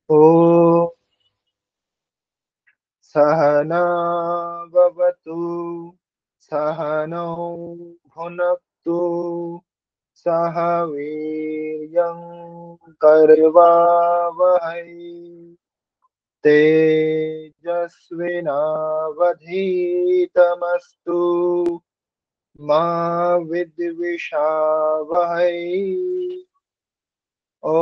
ॐ सहना भवतु सहनौ भुनक्तु सह वीर्यं करवावहै तेजस्विनावधीतमस्तु मा विद्विषावहै। ॐ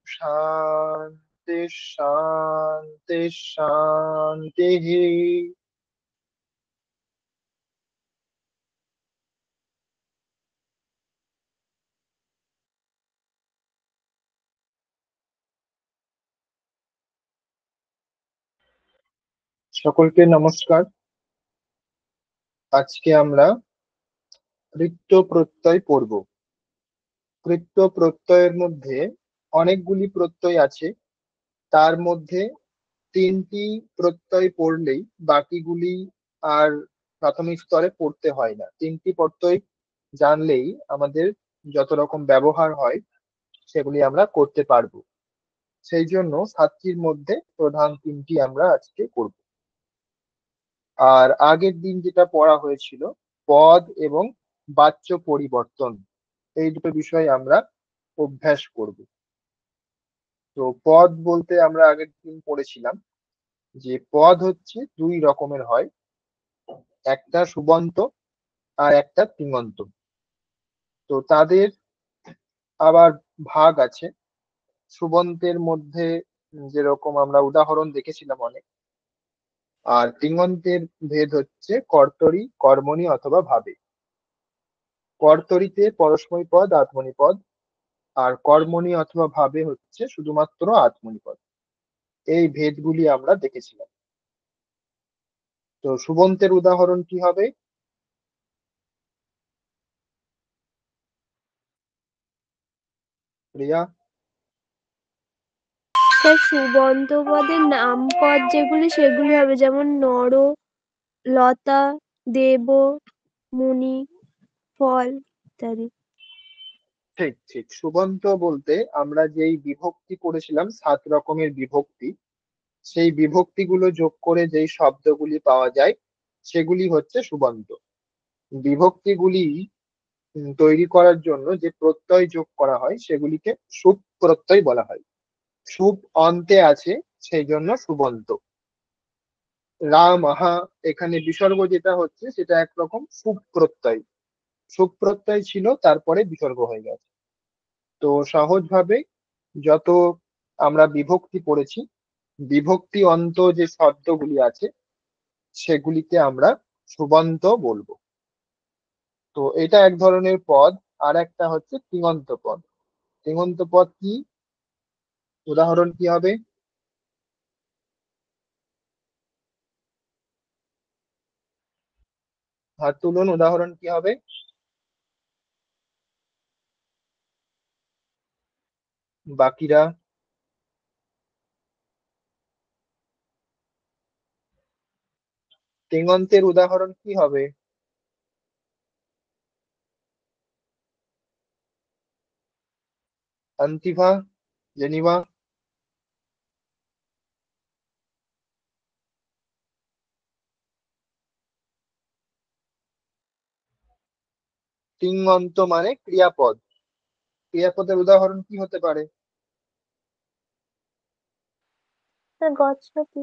शान्ति शान्ति शान्तिः। সকলকে নমস্কার। আজকে আমরা কৃত্য প্রত্যয় পড়ব। কৃত্য প্রত্যয়ের মধ্যে অনেকগুলি প্রত্যয় আছে, তার মধ্যে তিনটি প্রত্যয় পড়লেই বাকিগুলি আর প্রাথমিক স্তরে পড়তে হয় না। তিনটি প্রত্যয় জানলেই আমাদের যত রকম ব্যবহার হয় সেগুলি আমরা করতে পারবো। সেই জন্য সাতটির মধ্যে প্রধান তিনটি আমরা আজকে করব। আর আগের দিন যেটা পড়া হয়েছিল, পদ এবং বাচ্য পরিবর্তন, এই দুটো বিষয় আমরা অভ্যাস করব। তো পদ বলতে আমরা আগের দিন পড়েছিলাম যে পদ হচ্ছে দুই রকমের হয়, একটা সুবন্ত আর একটা তিঙন্ত। তো তাদের আবার ভাগ আছে। সুবন্তের মধ্যে যেরকম আমরা উদাহরণ দেখেছিলাম অনেক, আর তিঙন্তের ভেদ হচ্ছে কর্তরি, কর্মণি অথবা ভাবে। কর্তরিতে পরস্মৈ পদ, আত্মনি পদ, আর কর্মণি অথবা ভাবে হচ্ছে শুধুমাত্র আত্মনি পদ। এই ভেদগুলি আমরা দেখেছিলাম। তো সুবন্তের উদাহরণ কি হবে? প্রিয়া? স্যার সুবন্ত পদের নাম পদ যেগুলি সেগুলি হবে, যেমন নর, লতা, দেব, মুনি, ফল ইত্যাদি। ঠিক ঠিক, সুবন্ত বলতে আমরা যেই বিভক্তি করেছিলাম, 7 রকমের বিভক্তি, সেই বিভক্তিগুলো যোগ করে যেই শব্দগুলি পাওয়া যায় সেগুলি হচ্ছে সুবন্ত। বিভক্তিগুলি তৈরি করার জন্য যে প্রত্যয় যোগ করা হয় সেগুলিকে সুব প্রত্যয় বলা হয়। সুব অন্তে আছে, সেই জন্য সুবন্ত। রাম আহা, এখানে বিসর্গ যেটা হচ্ছে সেটা একরকম সুব প্রত্যয়। সুব প্রত্যয় ছিল, তারপরে বিসর্গ হয়ে গেছে। তো সহজভাবে যত আমরা বিভক্তি পড়েছি, বিভক্তি অন্ত যে শব্দগুলি আছে সেগুলিকে আমরা সুবন্ত বলবো। তো এটা এক ধরনের পদ। আর একটা হচ্ছে তিঙন্ত পদ। তিঙন্ত পদ কি? উদাহরণ কি হবে? হাত তুলুন, উদাহরণ কি হবে? বাকিরা? তিঙন্তের উদাহরণ কি হবে? অন্তিভা? জেনিভা? তিঙন্ত মানে ক্রিয়াপদ। ক্রিয়াপদের উদাহরণ কি হতে পারে? স্যার গচ্ছতি।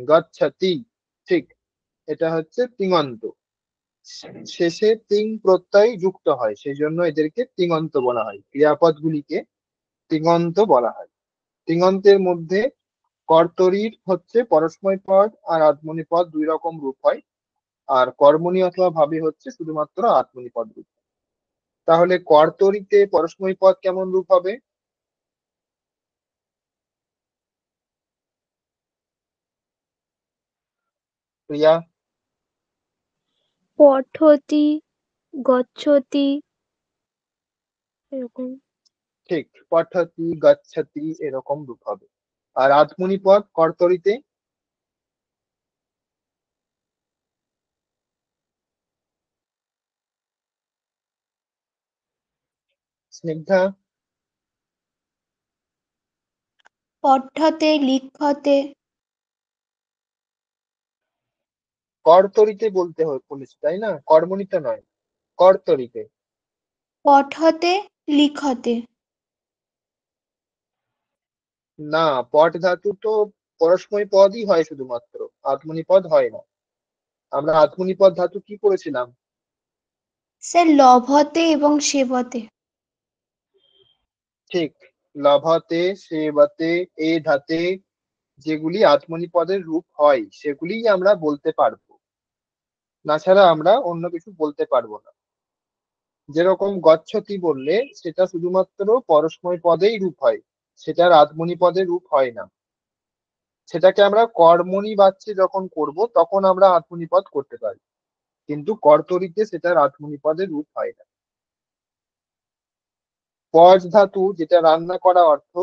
গচ্ছতি। ঠিক, এটা হচ্ছে তিঙন্ত। শেষে তিং প্রত্যয় যুক্ত হয়, সেই জন্য এদেরকে তিঙন্ত বলা হয়। ক্রিয়াপদগুলিকে তিঙন্ত বলা হয়। তিঙন্তের মধ্যে কর্তরীর হচ্ছে পরস্মৈ পদ আর আত্মনি পদ দুই রকম রূপ হয়, আর কর্মণি অথবা ভাবে হচ্ছে শুধুমাত্র আত্মনি পদ রূপ। তাহলে কর্তরীতে পরস্মৈ পদ কেমন রূপ হবে? প্রিয়া? পঠতি, গচ্ছতি, এরকম। ঠিক, পঠতি, গচ্ছতি এরকম রূপ হবে। আর আত্মনি পদ কর্তরীতে? স্নিগ্ধা? পঠ্যতে লিখ্যতে কর্তরিতে বলতে বলেছি, তাই না? কর্মণিতে নয়, কর্তরিতে। পঠ্যতে লিখ্যতে না, পট ধাতু তো পরস্মৈ পদই হয় শুধুমাত্র, আত্মনি পদ হয় না। আমরা আত্মনি পদ ধাতু কি করেছিলাম? স্যার লভতে এবং সেবতে। ঠিক, লভতে সেবতে এ ধাতে যেগুলি আত্মনি পদের রূপ হয় সেগুলিই আমরা বলতে পারবো, না ছাড়া আমরা অন্য কিছু বলতে পারবো না। যেরকম গচ্ছতি বললে সেটা শুধুমাত্র পরস্মৈ পদেই রূপ হয়, সেটার আত্মনি পদে রূপ হয় না। সেটাকে আমরা কর্মণি বাচ্যে যখন করব তখন আমরা আত্মনি পদ করতে পারি, কিন্তু কর্তরিতে সেটার আত্মনি পদে রূপ হয় না। পজ ধাতু যেটা রান্না করা অর্থ,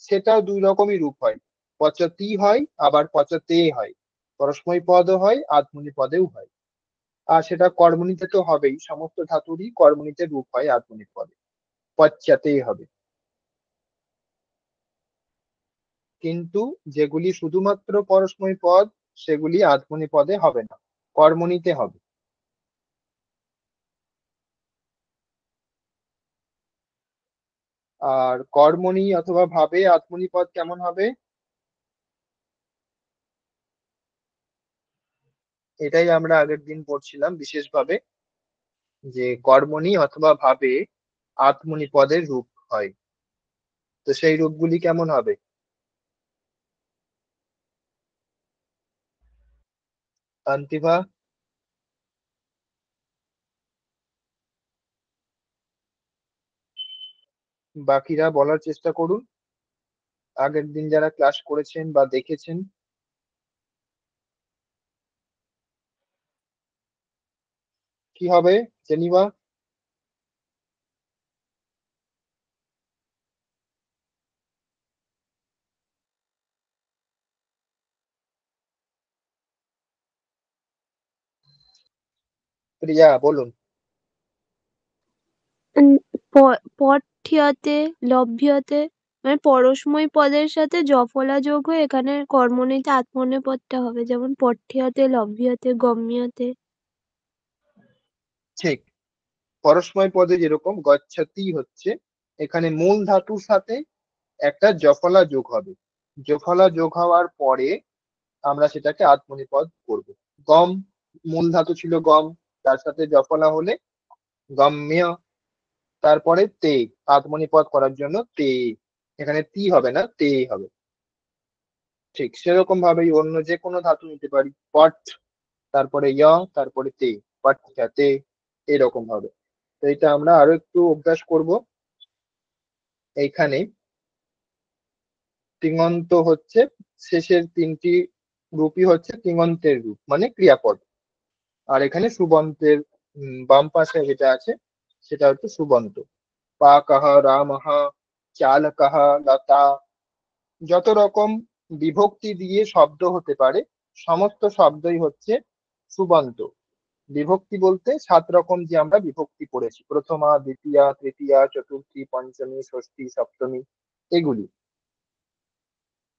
সেটাও দুই রকমই রূপ হয়, পচতি হয় আবার পচতে হয়, পরস্মৈ পদও হয় আত্মনি পদেও হয়। আর সেটা কর্মণিতে তো হবেই, সমস্ত ধাতুরই কর্মণিতে রূপ হয় আত্মনি পদে, পচ্যাতেই হবে। কিন্তু যেগুলি শুধুমাত্র পরস্মৈ পদ সেগুলি আত্মনি পদে হবে না, কর্মণিতে হবে। আর কর্মণি অথবা ভাবে আত্মনি পদ কেমন হবে, এটাই আমরা আগের দিন পড়ছিলাম বিশেষভাবে, যে কর্মণি অথবা ভাবে আত্মনি পদের রূপ হয়। তো সেই রূপগুলি কেমন হবে? আন্তিভা, বাকিরা বলার চেষ্টা করুন, আগের দিন যারা ক্লাস করেছেন বা দেখেছেন। কি হবে জেনিভা? প্রিয়া বলুন। পঠ্যতে লভ্যতে মানে পরস্মৈ পদের সাথে জফলা যোগ হয়ে এখানে কর্মণিতে আত্মনেপদটা পদটা হবে, যেমন পঠ্যতে লভ্যতে গম্যতে। ঠিক, পরস্ময় পদে যেরকম গচ্ছতি হচ্ছে, এখানে মূল ধাতুর সাথে একটা জফলা যোগ হবে, জফলা যোগ হওয়ার পরে আমরা সেটাকে আত্মনিপদ করব। গম, মূল ধাতু ছিল গম, তার সাথে জফলা হলে গম্য, তারপরে তে, আত্মনিপদ করার জন্য তে, এখানে তি হবে না, তে হবে। ঠিক সেরকম ভাবেই অন্য যে কোনো ধাতু নিতে পারি, পট, তারপরে তারপরে তে, পট তে, এরকম ভাবে। তো এটা আমরা আরো একটু অভ্যাস করব। এইখানে তিঙন্ত হচ্ছে, শেষের তিনটি রূপই হচ্ছে তিঙন্তের রূপ মানে ক্রিয়াপদ। আর এখানে সুবন্তের বাম পাশে যেটা আছে সেটা হচ্ছে সুবন্ত। পাকহ, রামহ, চালকহ, লতা, যত রকম বিভক্তি দিয়ে শব্দ হতে পারে সমস্ত শব্দই হচ্ছে সুবন্ত। বিভক্তি বলতে 7 রকম যে আমরা বিভক্তি পড়েছি, প্রথমা, দ্বিতীয়া, তৃতীয়া, চতুর্থী, পঞ্চমী, ষষ্ঠী, সপ্তমী, এগুলি।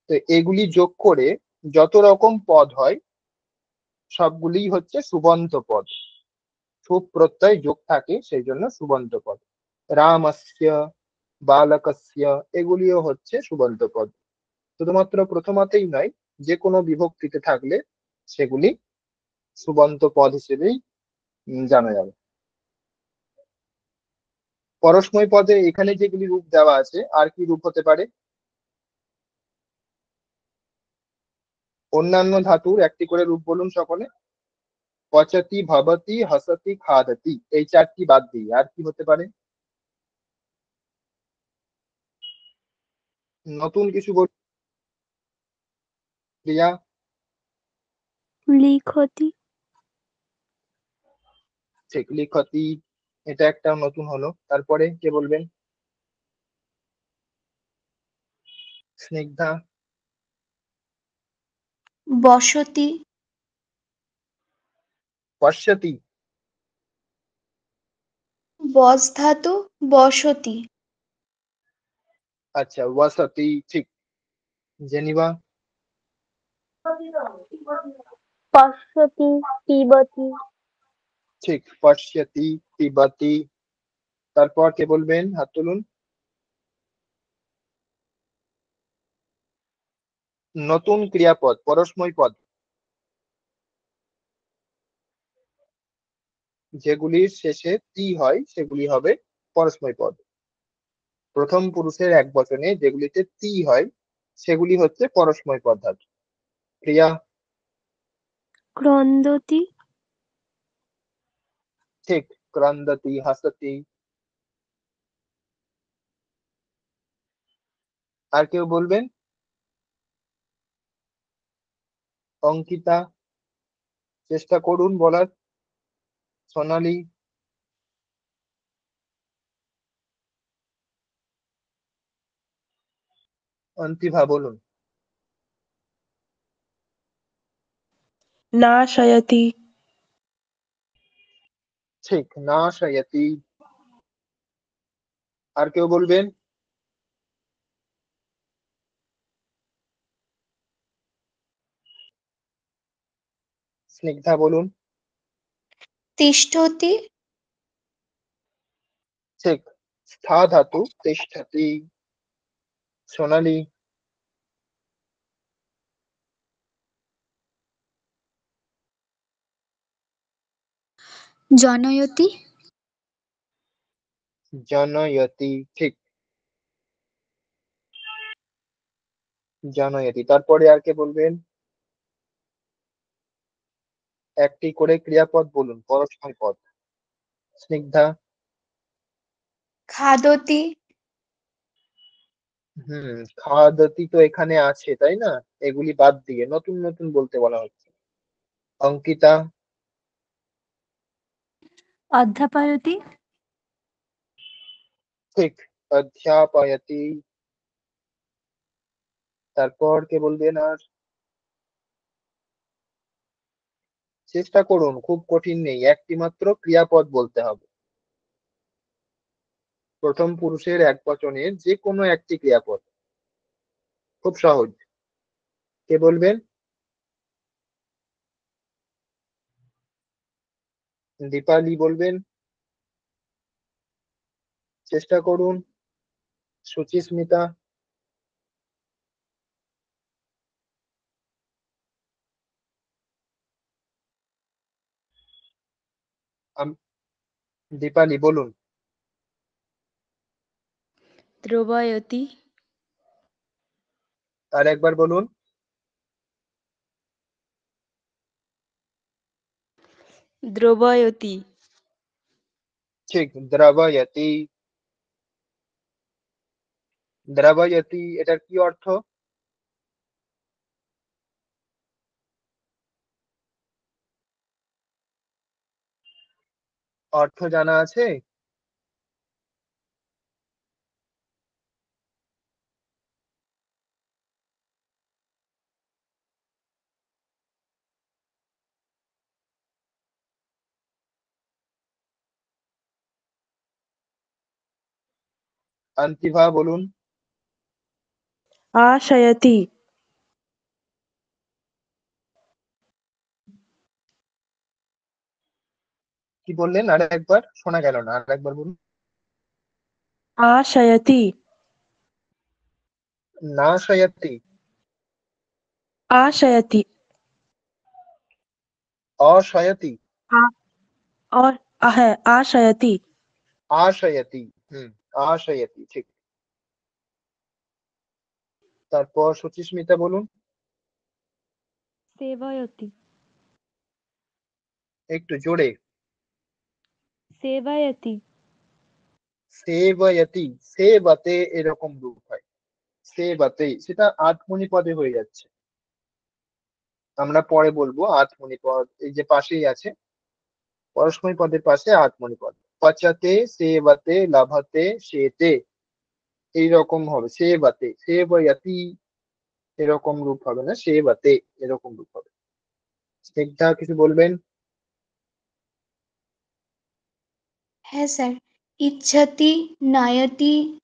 তো এগুলি যোগ করে যত রকম পদ হয় সবগুলিই হচ্ছে সুবন্ত পদ, সুপ প্রত্যয় যোগ থাকে সেই জন্য সুবন্ত পদ। রামস্য, বালকস্য, এগুলিও হচ্ছে সুবন্ত পদ। শুধুমাত্র প্রথমাতেই নয়, যে কোনো বিভক্তিতে থাকলে সেগুলি সুবন্ত পদ হিসেবেই জানা যাবে। পরস্মৈ পদে এখানে যেগুলি রূপ দেওয়া আছে আর কি রূপ হতে পারে? অন্যান্য ধাতুর একটি করে রূপ বলুন সকলে। পচতি, ভবতি, হসতি, খাদতি, এই 4টি বাদ দিয়ে আর কি হতে পারে? নতুন কিছু বলুন প্রিয়া। লিখতি। ঠিক, লিখতি, এটা একটা নতুন হলো। তারপরে কে বলবেন? স্নিগ্ধা। বসতি পশ্যতি। বস ধাতু বসতি। আচ্ছা, ওয়াসতি, ঠিক। জেনিভা, পশ্যতি, পিবতি, ঠিক, পশ্যতি, পিবতি। তারপর কে বলবেন? হাত তুলুন। নতুন ক্রিয়াপদ, পরস্মৈ পদ, যেগুলির শেষে তি হয় সেগুলি হবে পরস্মৈ পদ। প্রথম পুরুষের একবচনে যেগুলিতে তি হয় সেগুলি হচ্ছে পরস্মৈ পদ ধাতু। প্রিয়া, ক্রন্দতি, ঠিক, ক্রন্দতি, হাসতি। আর কেউ বলবেন? অঙ্কিতা, চেষ্টা করুন বলার। সোনালি, অন্তিভা বলুন। নাশয়তি, ঠিক, নাশয়তি। আর কেউ বলবেন? স্নিগ্ধা বলুন। তিষ্ঠতি, ঠিক, স্থা ধাতু, তিষ্ঠতি। সোনালি, জনয়তি, জনয়তি, ঠিক, জনয়তি। তারপরে আর কে বলবেন? একটি করে ক্রিয়াপদ বলুন, পরস্মৈ পদ। স্নিগ্ধা, খাদতি, খাওয়াদতি তো এখানে আছে তাই না? এগুলি বাদ দিয়ে নতুন নতুন বলতে বলা হচ্ছে। অঙ্কিতা, অধ্যাপয়তি, ঠিক, অধ্যাপয়তি। তারপর কে বলবেন আর? চেষ্টা করুন, খুব কঠিন নেই, একটি মাত্র ক্রিয়াপদ বলতে হবে। প্রথম পুরুষের একবচনের যে কোনো একটি ক্রিয়াপদ, খুব সহজ। কে বলবেন? দীপালি বলবেন, চেষ্টা করুন। সুচিস্মিতা, আম- দীপালি বলুন। দ্রবয়তি, আর একবার বলুন। দ্রবয়তি, ঠিক, দ্রবয়তি, দ্রবয়তি। এটার কি অর্থ? অর্থ জানা আছে? আন্তিভা বলুন। আশয়তি, কি বললেন? আর একবার শোনা গেল না, আর একবার বলুন। আশয়তি, নাশয়তি, আশয়তি, অশয়তি, আ- হ্যাঁ, আশয়তি, আশয়তি। হুম, আশয়তি, ঠিক। তারপর সুচিস্মিতা বলুন। সেবয়তি, একটু জোরে। সেবয়তি, সেবয়তি, সেবতে এরকম রূপ হয়। সেবতে, সেটা আধমনি পদে হয়ে যাচ্ছে। আমরা পরে বলবো আধমনি পদ, এই যে পাশেই আছে, পরস্মৈ পদের পাশে আধমনি পদ। পচাতে, সেবতে, লাভতে, সেতে, এইরকম হবে। সেবতে, সেবয়তি এরকম রূপ হবে না, সেবতে এরকম রূপ হবে। স্নিগ্ধা কিছু বলবেন? হ্যাঁ স্যার, ইচ্ছতি, নয়তি,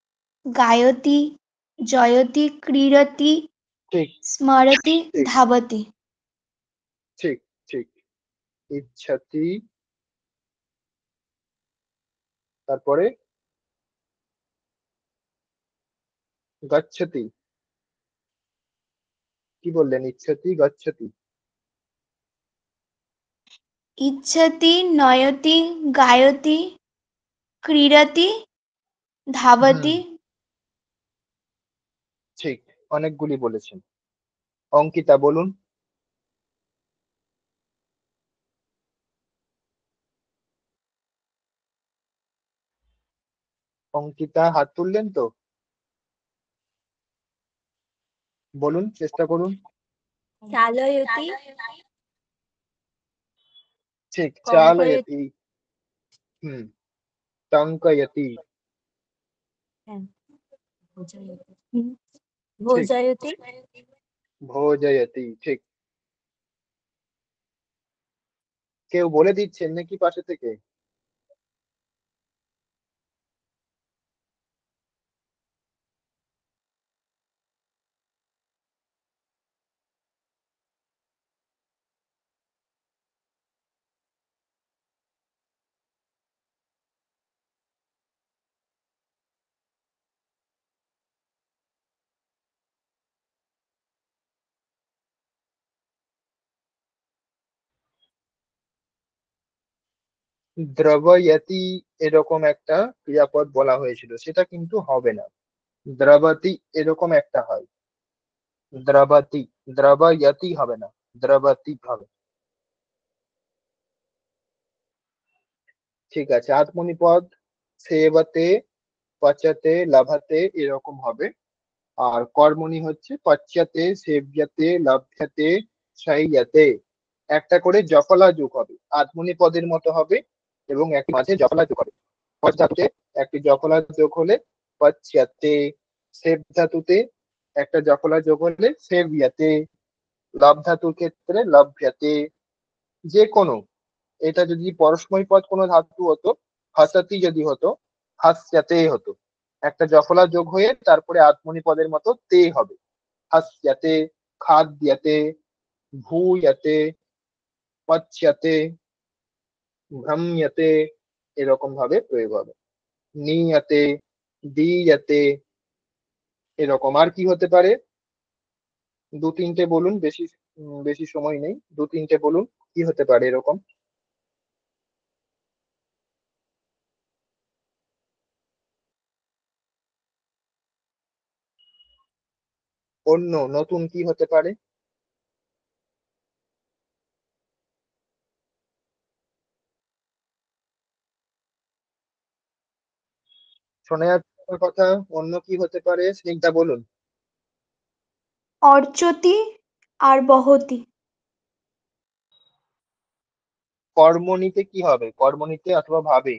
গায়তি, জয়তি, ক্রীড়তি, ঠিক स्मरति ঠিক धावति ঠিক ঠিক ইচ্ছাতি, তারপরে গচ্ছতি। কি বললেন? ইচ্ছাতি গচ্ছতি। इच्छति नयति गायति क्रीडति হুম, धावति ঠিক, অনেকগুলি বলেছেন। অঙ্কিতা বলুন। অঙ্কিতা হাত তুললেন তো? বলুন, চেষ্টা করুন। চালয়তি, ঠিক, কঙ্কয়তি, চালয়তি। হুম, টঙ্কয়তি। হুম, ঠিক, ভোজয়তি, ভোজয়তি। ঠিক। কেউ বলে দিচ্ছেন নাকি পাশে থেকে? দ্রবয়তি এরকম একটা ক্রিয়াপদ বলা হয়েছিল, সেটা কিন্তু হবে না। দ্রবতি এরকম একটা হয়। দ্রবতি, দ্রবয়তি হবে না, দ্রবতি হবে। ঠিক আছে, আত্মনিপদ সেবতে, পচতে, লাভাতে এরকম হবে। আর কর্মণি হচ্ছে পচ্যতে, সেব্যতে, লভ্যতে, শাইয়াতে। একটা করে জফলা যোগ হবে, আত্মনি পদের মতো হবে এবং এক মাঝে জফলা যোগ হবে। পচ ধাতুতে একটি জফলা যোগ হলে পচ্যতে, সেব ধাতুতে একটা জফলা যোগ হলে সেব্যতে, লব ধাতুর ক্ষেত্রে লভ্যতে। যে কোনো, এটা যদি পরস্ময় পদ কোনো ধাতু হতো, হাসাতি যদি হতো, হাস্যাতে হতো। একটা জফলা যোগ হয়ে তারপরে আত্মনি পদের মতো তে হবে। হাস্যাতে, খাদ্যাতে, ভূয়াতে, পচ্যতে, ভ্রম্যতে এরকম ভাবে প্রয়োগ হবে। নিয়তে, দিয়তে এরকম। আর কি হতে পারে? দু তিনটে বলুন, বেশি বেশি সময় নেই, দু তিনটে বলুন কি হতে পারে এরকম। অন্য নতুন কি হতে পারে? শোনা যাচ্ছে আমার কথা? অন্য কি হতে পারে, স্নিগ্ধা বলুন। अर्चति আর বহতি কর্মণিতে কি হবে? কর্মণিতে অথবা ভাবে?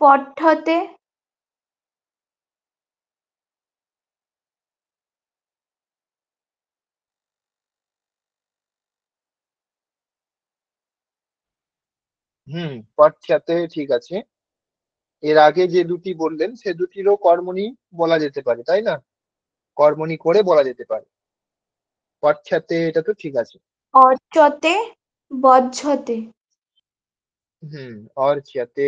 পঠ্যতে হুম, পশ্চাতে ঠিক আছে। এর আগে যে দুটি বললেন সে দুটিরও কর্মণি বলা যেতে পারে, তাই না? কর্মণি করে বলা যেতে পারে। পশ্চাতে এটা তো ঠিক আছে। অর্চতে বজ্ঝতে হুম, অর্চ্যতে।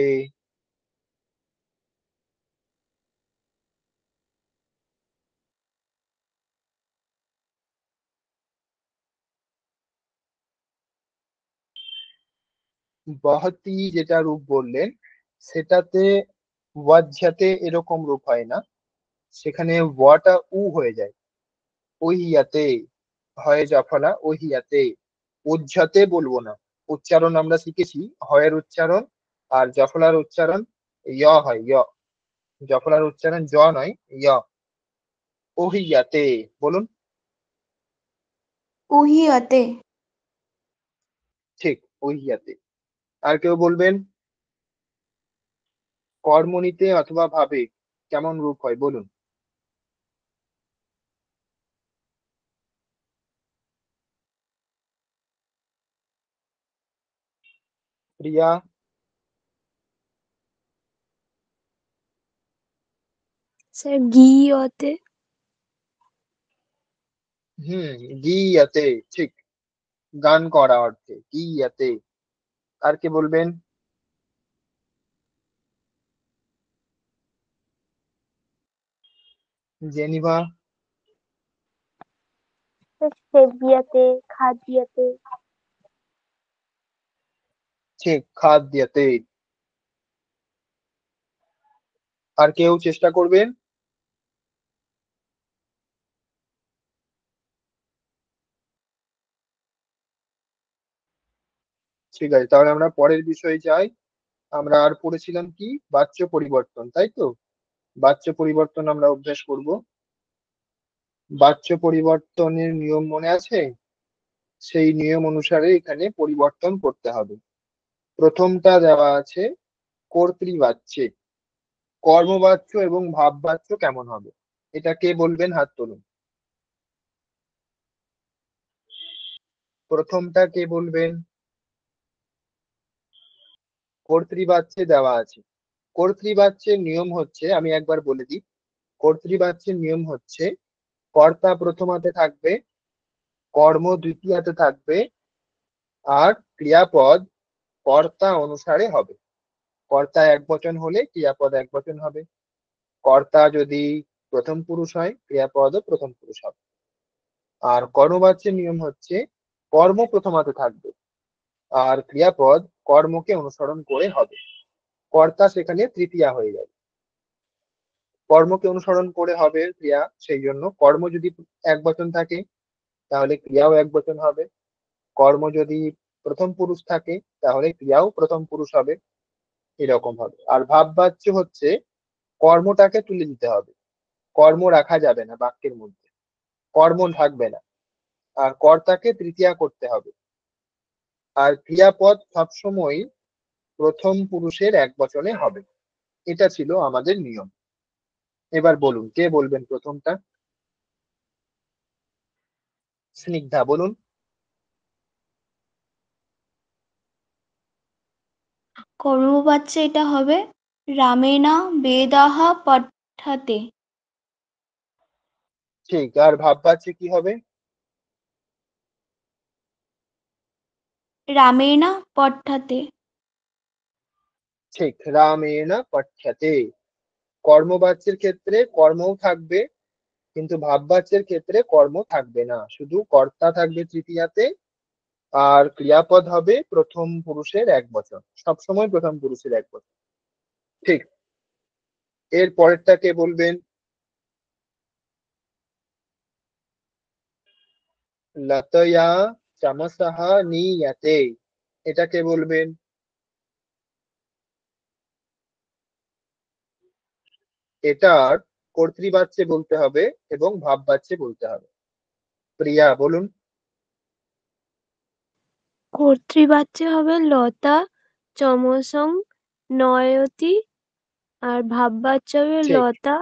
বহতি যেটা রূপ বললেন সেটাতে ওয়াজ্জাতে এরকম রূপ হয় না, সেখানে ওয়াটা উ হয়ে যায়। ওহিয়াতে হয় জফলা, ওহিয়াতে। উজ্জাতে বলবো না, উচ্চারণ আমরা শিখেছি হয়ের উচ্চারণ আর জফলার উচ্চারণ ইয় হয়, ইয়। জফলার উচ্চারণ জ নয়, ইয়। ওহিয়াতে বলুন। উহিয়তে ঠিক, ওহিয়াতে। আর কেউ বলবেন? কর্মণিতে অথবা ভাবে কেমন রূপ হয় বলুন। প্রিয়া, স্যার গীয়তে। গীয়তে, ঠিক, গান করা অর্থে গীয়তে। আর কে বলবেন? জেনিভা। সেবিয়াতে, খাদিয়াতে। ঠিক, খাদ্যতে। আর কেউ চেষ্টা করবেন? ঠিক আছে, তাহলে আমরা পরের বিষয়ে যাই। আমরা আর পড়েছিলাম কি? বাচ্য পরিবর্তন, তাই তো? বাচ্য পরিবর্তন আমরা অভ্যাস করব। বাচ্য পরিবর্তনের নিয়ম মনে আছে? সেই নিয়ম অনুসারে এখানে পরিবর্তন করতে হবে। প্রথমটা দেওয়া আছে কর্তৃবাচ্যে। কর্মবাচ্য এবং ভাববাচ্য কেমন হবে? এটা কে বলবেন? হাত তুলুন। প্রথমটা কে বলবেন? কর্তৃবাচ্যে দেওয়া আছে। কর্তৃবাচ্যের নিয়ম হচ্ছে, আমি একবার বলে দিই। কর্তৃবাচ্যের নিয়ম হচ্ছে, কর্তা প্রথমাতে থাকবে, কর্ম দ্বিতীয়াতে থাকবে, আর ক্রিয়াপদ কর্তা অনুসারে হবে। কর্তা একবচন হলে ক্রিয়াপদ একবচন হবে। কর্তা যদি প্রথম পুরুষ হয়, ক্রিয়াপদও প্রথম পুরুষ হবে। আর কর্মবাচ্যের নিয়ম হচ্ছে, কর্ম প্রথমাতে থাকবে, আর ক্রিয়াপদ কর্মকে অনুসরণ করে হবে। কর্তা সেখানে তৃতীয়া হয়ে যাবে। কর্মকে অনুসরণ করে হবে ক্রিয়া, সেই জন্য কর্ম যদি এক বচন থাকে তাহলে ক্রিয়াও এক বচন হবে। কর্ম যদি প্রথম পুরুষ থাকে তাহলে ক্রিয়াও প্রথম পুরুষ হবে। এরকম হবে। আর ভাববাচ্য হচ্ছে, কর্মটাকে তুলে দিতে হবে, কর্ম রাখা যাবে না বাক্যের মধ্যে, কর্ম থাকবে না, আর কর্তাকে তৃতীয়া করতে হবে। আর ক্রিয়াপদ সবসময় প্রথম পুরুষের এক বচনে হবে। এটা ছিল আমাদের নিয়ম। এবার বলুন, কে বলবেন প্রথমটা? স্নিগ্ধা বলুন। কর্মবাচ্যে এটা হবে রামেনা বেদাহা পঠ্যতে। ঠিক, আর ভাববাচ্যে কি হবে? রামেনা পঠ্যতে। ঠিক, রামেণ পঠ্যতে। কর্মবাচ্যের ক্ষেত্রে কর্মও থাকবে, কিন্তু ভাববাচ্যের ক্ষেত্রে কর্ম থাকবে না, শুধু কর্তা থাকবে তৃতীয়াতে, আর ক্রিয়াপদ হবে প্রথম পুরুষের এক বচন, সবসময় প্রথম পুরুষের এক বচন। ঠিক। এর পরেরটা কে বলবেন? লতয়া চামসহ নিয়তে। এটা কে বলবেন? এটার কর্তৃবাচ্যে বলতে হবে এবং ভাববাচ্যে বলতে হবে। প্রিয়া বলুন। কর্তৃবাচ্যে হবে লতা চমসং নয়তি, আর ভাববাচ্য হবে ঠিক, লতা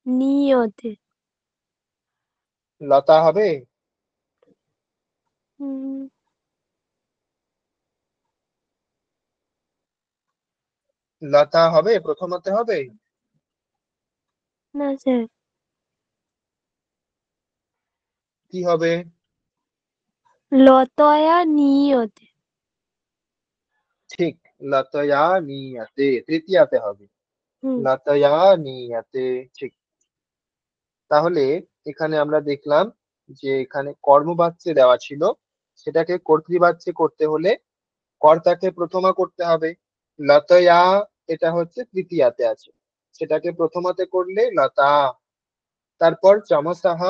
নিয়তে। লতা হবে। হুম, লতা হবে, প্রথমতে হবে। না স্যার, কি হবে? লতয়া নিয়তে। ঠিক, লতয়া নিয়াতে, তৃতীয়াতে হবে। হুম। লতয়া নিয়াতে, ঠিক। তাহলে এখানে আমরা দেখলাম যে এখানে কর্মবাচ্যে দেওয়া ছিল, সেটাকে কর্তৃবাচ্যে করতে হলে কর্তাকে প্রথমা করতে হবে। লতয়া, এটা হচ্ছে তৃতীয়াতে আছে, সেটাকে প্রথমাতে করলে লতা। তারপর চমসাহ,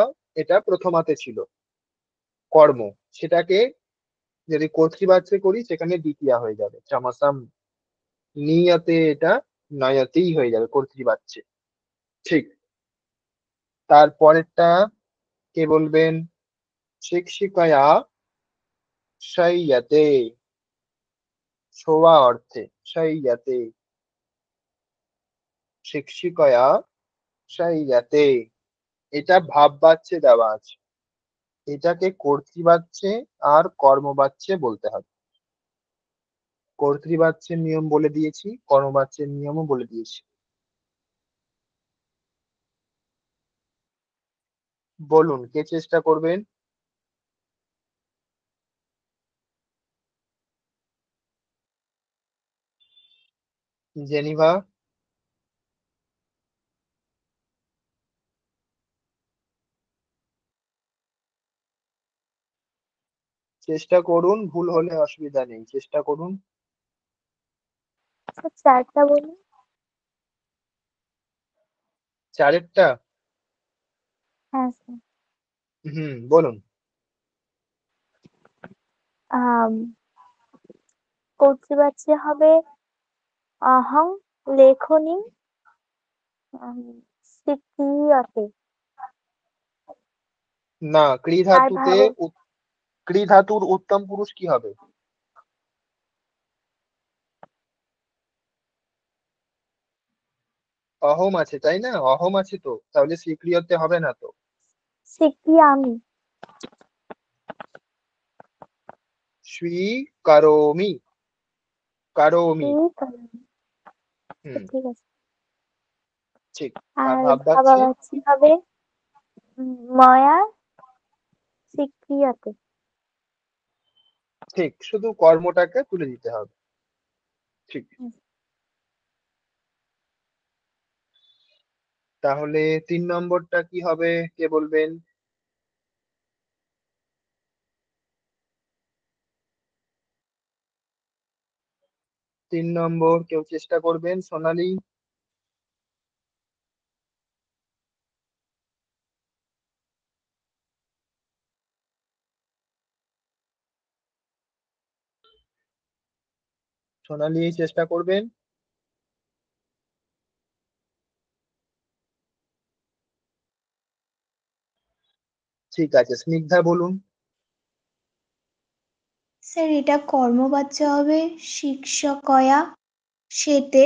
এটা প্রথমাতে ছিল কর্ম, সেটাকে যদি কর্তৃবাচ্যে করি সেখানে দ্বিতীয়া হয়ে যাবে, চমসাম। নিয়াতে, এটা নয়াতেই হয়ে যাবে কর্তৃবাচ্যে। ঠিক। তারপরেরটা কে বলবেন? শিক্ষিকায়া শাইয়াতে। শোয়া অর্থে শাইয়াতে। শিক্ষিকয়া শাইয়াতে, এটা ভাববাচ্যে দেওয়া আছে। এটাকে কর্তৃবাচ্যে আর কর্মবাচ্যে বলতে হবে। কর্তৃবাচ্যের নিয়ম বলে দিয়েছি, কর্মবাচ্যের নিয়মও বলে দিয়েছি। বলুন, কে চেষ্টা করবেন? জেনিভা? চেষ্টা করুন, ভুল হলে অসুবিধা নেই, চেষ্টা করুন। স্যার চারটা বলুন। চারেরটা? হ্যাঁ স্যার। বলুন। কর্তৃবাচ্যে হবে অহং লেখনী স্বীক্রিয়তে। না, আর ভাবে ক্রি ধাতুর উত্তম পুরুষ কি হবে? অহম আছে, তাই না? অহম আছে, তো তাহলে স্বীক্রিয়তে হবে না তো। স্বীক্রিয়ামি। স্বীকারোমি। কারোমি। স্বীকারোমি। হুম, ঠিক আছে। ঠিক। আর আর ভাববাচ্যে? ভাবাবাচ্যে হবে ময়া স্বীক্রিয়তে। ঠিক, শুধু কর্মটাকে তুলে দিতে হবে। ঠিক। তাহলে 3 নম্বরটা কি হবে, কে বলবেন? 3 নম্বর কেউ চেষ্টা করবেন? সোনালী? সোনালী চেষ্টা করবেন? ঠিক আছে, স্নিগ্ধা বলুন। স্যার এটা কর্মবাচ্য হবে শিক্ষকয়া সেতে,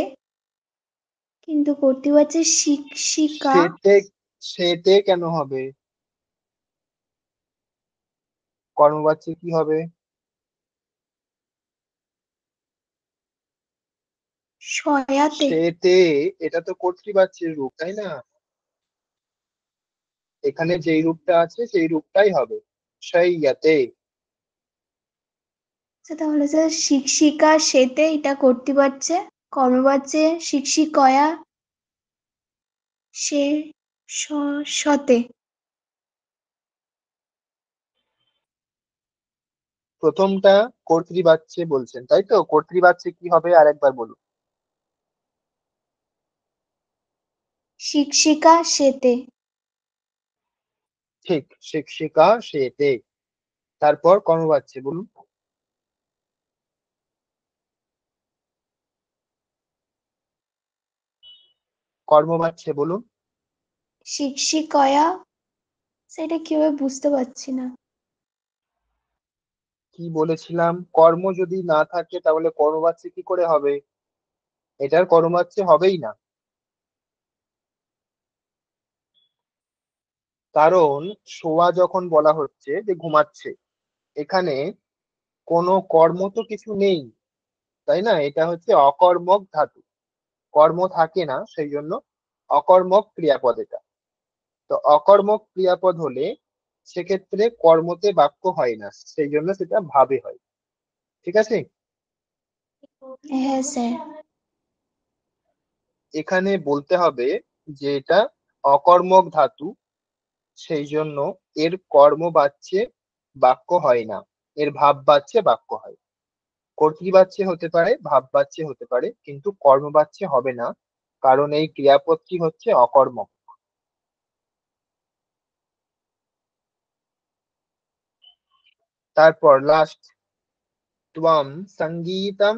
কিন্তু কর্তৃবাচ্যে শিক্ষিকা সেতে? সেতে কেন হবে? কর্মবাচ্যে কি হবে? সয়াতে। সেতে? এটা তো কর্তৃবাচ্যের রূপ, তাই না? এখানে যেই রূপটা আছে সেই রূপটাই হবে। সেইয়াতে। আচ্ছা, তাহলে স্যার শিক্ষিকা সেতে এটা কর্তৃবাচ্যে, কর্মবাচ্যে শিক্ষিকয়া সে সতে। প্রথমটা কর্তৃবাচ্যে বলছেন, তাই তো? কর্তৃবাচ্যে কি হবে আরেকবার বলুন। শিক্ষিকা সেতে। ঠিক, শিক্ষিকা সেতে। তারপর কর্মবাচ্যে বলুন। কর্মবাচ্যে বলুন। শিক্ষিকয়া, সেটা কিভাবে বুঝতে পারছি না। কি বলেছিলাম? কর্ম যদি না থাকে তাহলে কর্মবাচ্যে কি করে হবে? এটার কর্মবাচ্যে হবেই না। কারণ শোয়া যখন বলা হচ্ছে যে ঘুমাচ্ছে, এখানে কোনো কর্ম তো কিছু নেই, তাই না? এটা হচ্ছে অকর্মক ধাতু, কর্ম থাকে না, সেই জন্য অকর্মক ক্রিয়াপদ এটা। তো অকর্মক ক্রিয়াপদ হলে সেক্ষেত্রে কর্মতে বাক্য হয় না, সেই জন্য সেটা ভাবে হয়। ঠিক আছে? হ্যাঁ স্যার। এখানে বলতে হবে যে এটা অকর্মক ধাতু, সেই জন্য এর কর্ম বাচ্যে বাক্য হয় না, এর ভাব বাচ্যে বাক্য হয়। কর্তৃবাচ্যে হতে পারে, ভাব বাচ্যে হতে পারে, কিন্তু কর্মবাচ্যে হবে না, কারণ এই ক্রিয়াপদটি হচ্ছে অকর্মক। তারপর লাস্ট, ত্বম সঙ্গীতম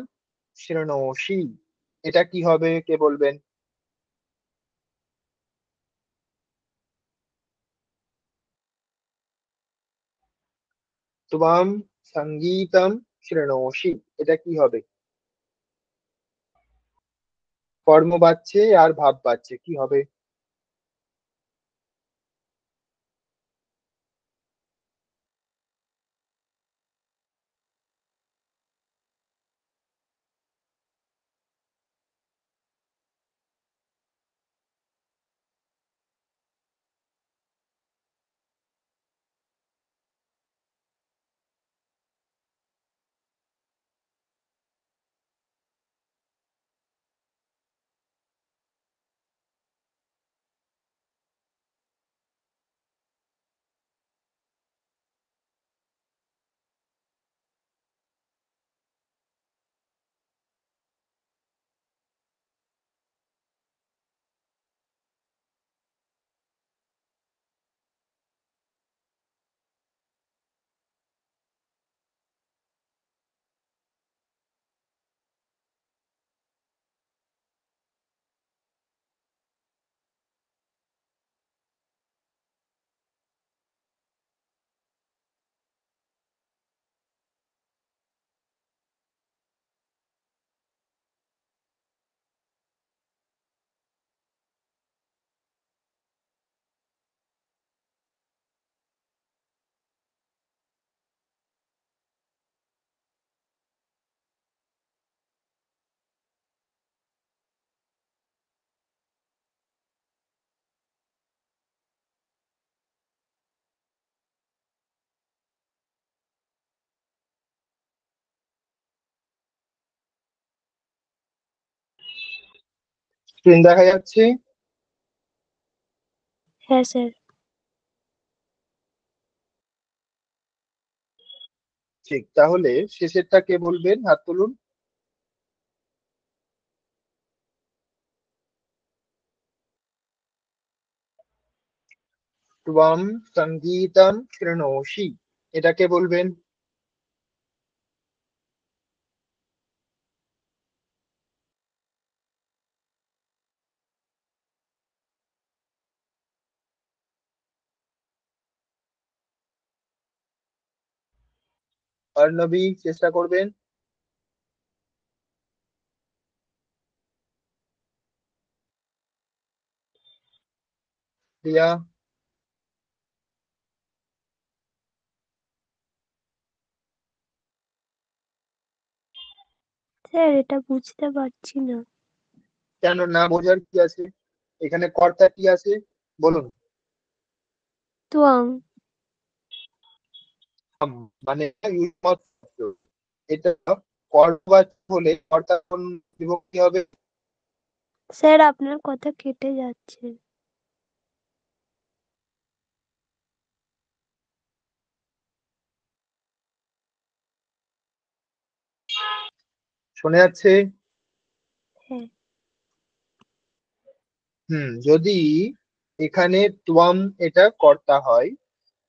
শৃণোষি, এটা কি হবে, কে বলবেন? ত্বম সঙ্গীতম শৃণোষি, এটা কি হবে? কর্মবাচ্যে আর ভাব বাচ্যে কি হবে? স্ক্রিন দেখা যাচ্ছে? হ্যাঁ স্যার। ঠিক, তাহলে শেষেরটা কে বলবেন? হাত তুলুন। ত্বম সঙ্গীতম শৃণোষি, এটা কে বলবেন? অর্ণবী, চেষ্টা করবেন। রিয়া? স্যার এটা বুঝতে পারছি না। কেন, না বোঝার কি আছে? এখানে কর্তা কি আছে বলুন? তুয়াং। মানে ইউজমত শব্দ। এটা কর্মবাচক হলে কর্তা কোন বিভক্তি হবে? স্যার আপনার কথা কেটে যাচ্ছে। শোনা যাচ্ছে? হ্যাঁ। যদি এখানে ত্বম এটা কর্তা হয়,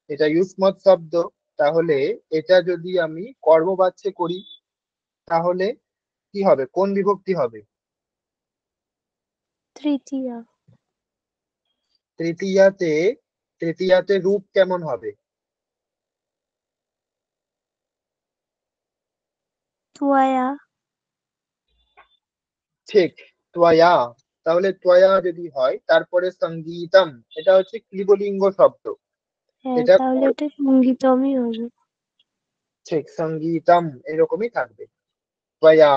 এটা ইউসমত শব্দ, তাহলে এটা যদি আমি কর্মবাচ্যে করি তাহলে কি হবে, কোন বিভক্তি হবে? তৃতীয়া। তৃতীয়াতে, তৃতীয়াতে রূপ কেমন হবে? তুয়ায়া। ঠিক, ত্বয়া। তাহলে ত্বয়া যদি হয় তারপরে সঙ্গীতম, এটা হচ্ছে ক্লিবলিঙ্গ শব্দ। হ্যাঁ এটা তাহলে এটা সঙ্গীতমই হবে। ঠিক, সঙ্গীতম এরকমই থাকবে। ত্বয়া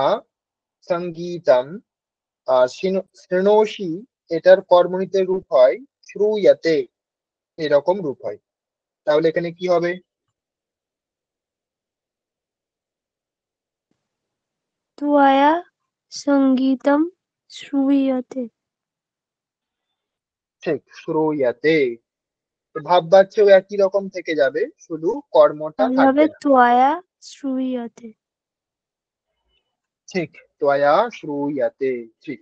সঙ্গীতম। শৃণোষি, এটার কর্মনীতে রূপ হয় শ্রুয়তে, এরকম রূপ হয়। তাহলে এখানে কি হবে? তুয়ায়া সঙ্গীতম শ্রুয়তে। ঠিক, শ্রুয়তে। ভাব বাচ্চেও একই রকম থেকে যাবে, শুধু কর্মটা তাহলে হবে থাকবে না। তুয়ায়া শ্রুয়তে। ঠিক, ত্বয়া শ্রুয়তে। ঠিক।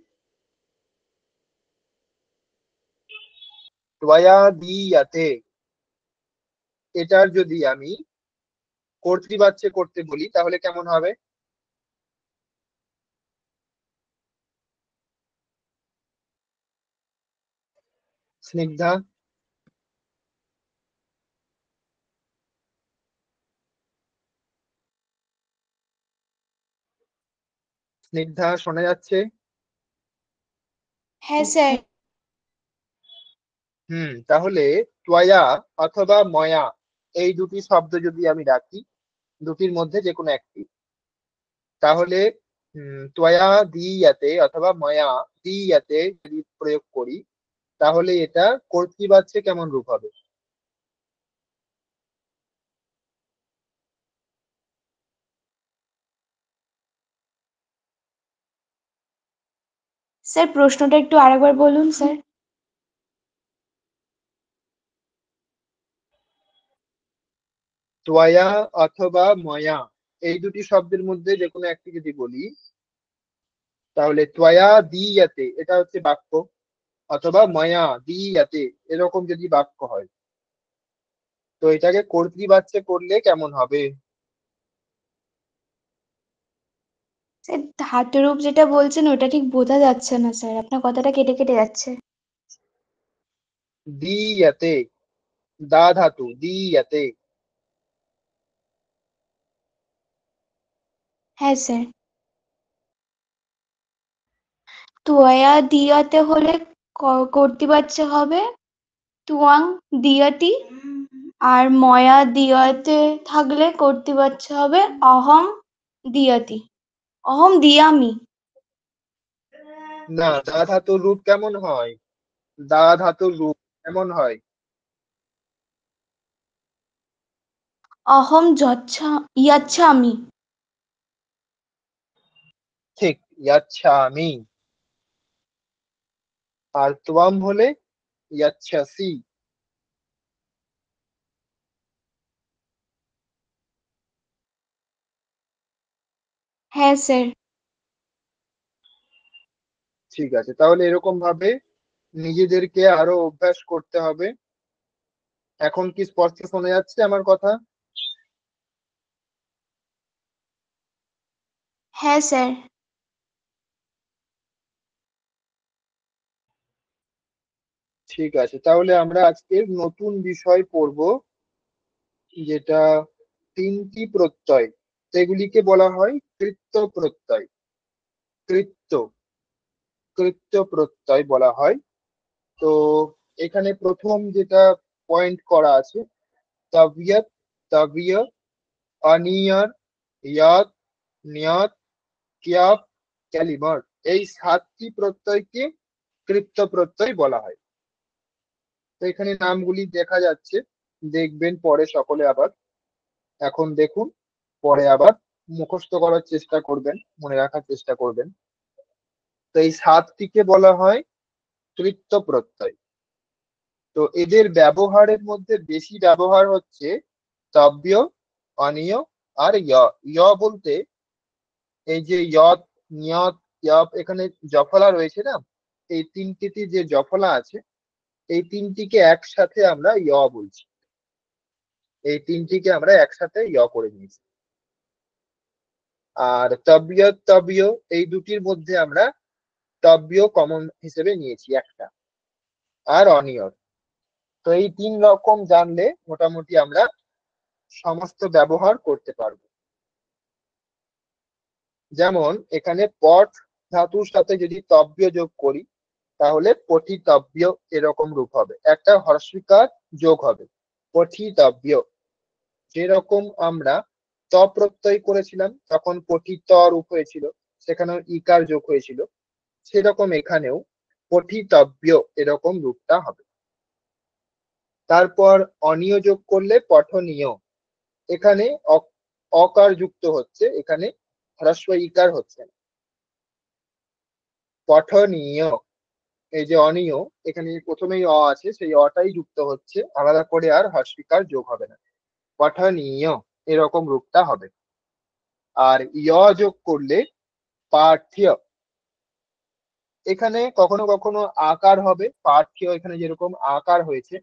ত্বয়া দীয়তে, এটার যদি আমি কর্তৃবাচ্যে করতে বলি তাহলে কেমন হবে? স্নিগ্ধা? স্নিগ্ধা শোনা যাচ্ছে? হ্যাঁ স্যার। তাহলে ত্বয়া অথবা ময়া, এই দুটি শব্দ যদি আমি রাখি, দুটির মধ্যে যে কোনো একটি, তাহলে ত্বয়া দীয়াতে অথবা ময়া দীয়াতে যদি প্রয়োগ করি তাহলে এটা কর্তৃবাচ্যে কেমন রূপ হবে? স্যার প্রশ্নটা একটু আরেকবার বলুন স্যার। ত্বয়া অথবা ময়া, এই দুটি শব্দের মধ্যে যে কোনো একটি যদি বলি তাহলে ত্বয়া দীয়াতে এটা হচ্ছে বাক্য, অথবা ময়া দীয়াতে এরকম যদি বাক্য হয়, তো এটাকে কর্তৃবাচ্যে করলে কেমন হবে? স্যার ধাতুরূপ যেটা বলছেন ওটা ঠিক বোঝা যাচ্ছে না স্যার, আপনার কথাটা কেটে কেটে যাচ্ছে। দীয়াতে, দা ধাতু, দীয়াতে। হ্যাঁ স্যার। তুয়া দিয়াতে হলে কর্তৃবাচ্য হবে তুয়াং দিয়াতি, আর ময়া দিয়াতে থাকলে কর্তৃবাচ্য হবে অহম দিয়াতি, অহম দিয়ামি। না, দা ধাতুর রূপ কেমন হয়? দা ধাতুর রূপ কেমন হয়? অহম যচ্ছা ইয়াচ্ছামি। ঠিক, ইয়াচ্ছামি। আর ত্বম হলে ইয়াচ্ছাসি। হ্যাঁ স্যার। ঠিক আছে, তাহলে এরকম ভাবে নিজেদেরকে আরো অভ্যাস করতে হবে। এখন কি স্পষ্ট শোনা যাচ্ছে আমার কথা? হ্যাঁ স্যার। ঠিক আছে, তাহলে আমরা আজকের নতুন বিষয় পড়ব, যেটা তিনটি প্রত্যয়। এগুলিকে বলা হয় কৃত্য প্রত্যয়। কৃত্য কৃত্য প্রত্যয় বলা হয়। তো এখানে প্রথম যেটা পয়েন্ট করা আছে, তাবিয়ত, তাবিয়, অনিয়র, ইয়াত, নিয়ত, কিয়াব, ক্যালিমার, এই সাতটি প্রত্যয়কে কৃত্য প্রত্যয় বলা হয়। তো এখানে নামগুলি দেখা যাচ্ছে, দেখবেন পরে সকলে আবার। এখন দেখুন, পরে আবার মুখস্থ করার চেষ্টা করবেন, মনে রাখার চেষ্টা করবেন। তো এই সাতটিকে বলা হয় কৃত্য প্রত্যয়। তো এদের ব্যবহারের মধ্যে বেশি ব্যবহার হচ্ছে তব্য, অনিয় আর বলতে এই যে ইয়ত, নিয়ত, ইয়াব, এখানে জফলা রয়েছে না, এই তিনটিতে যে জফলা আছে, এই তিনটিকে একসাথে আমরা বলছি। এই তিনটিকে আমরা একসাথে করে নিয়েছি। আর তবিয়ত, তবিয়, এই দুটির মধ্যে আমরা তব্য কমন হিসেবে নিয়েছি একটা, আর অনিয়র। তো এই তিন রকম জানলে মোটামুটি আমরা সমস্ত ব্যবহার করতে পারবো। যেমন এখানে পঠ ধাতুর সাথে যদি তব্য যোগ করি, তাহলে পঠিতব্য এরকম রূপ হবে, একটা হর্ষিকার যোগ হবে, পঠিতব্য। যেরকম আমরা ত প্রত্যয় করেছিলাম তখন পঠিত রূপ হয়েছিল, সেখানেও ইকার যোগ হয়েছিল, সেরকম এখানেও পঠিতব্য এরকম রূপটা হবে। তারপর অনিয় যোগ করলে পঠনীয়, এখানে অকার যুক্ত হচ্ছে, এখানে হ্রস্ব ইকার হচ্ছে না। পঠনীয়, এই যে অনিয়, এখানে প্রথমেই আছে, সেই অটাই যুক্ত হচ্ছে, আলাদা করে আর হর্ষিকার যোগ হবে না, পঠনীয় এরকম রূপটা হবে। আর যোগ করলে পাঠ্য, এখানে কখনো কখনো আকার হবে, পাঠ্য এখানে যেরকম আকার হয়েছে,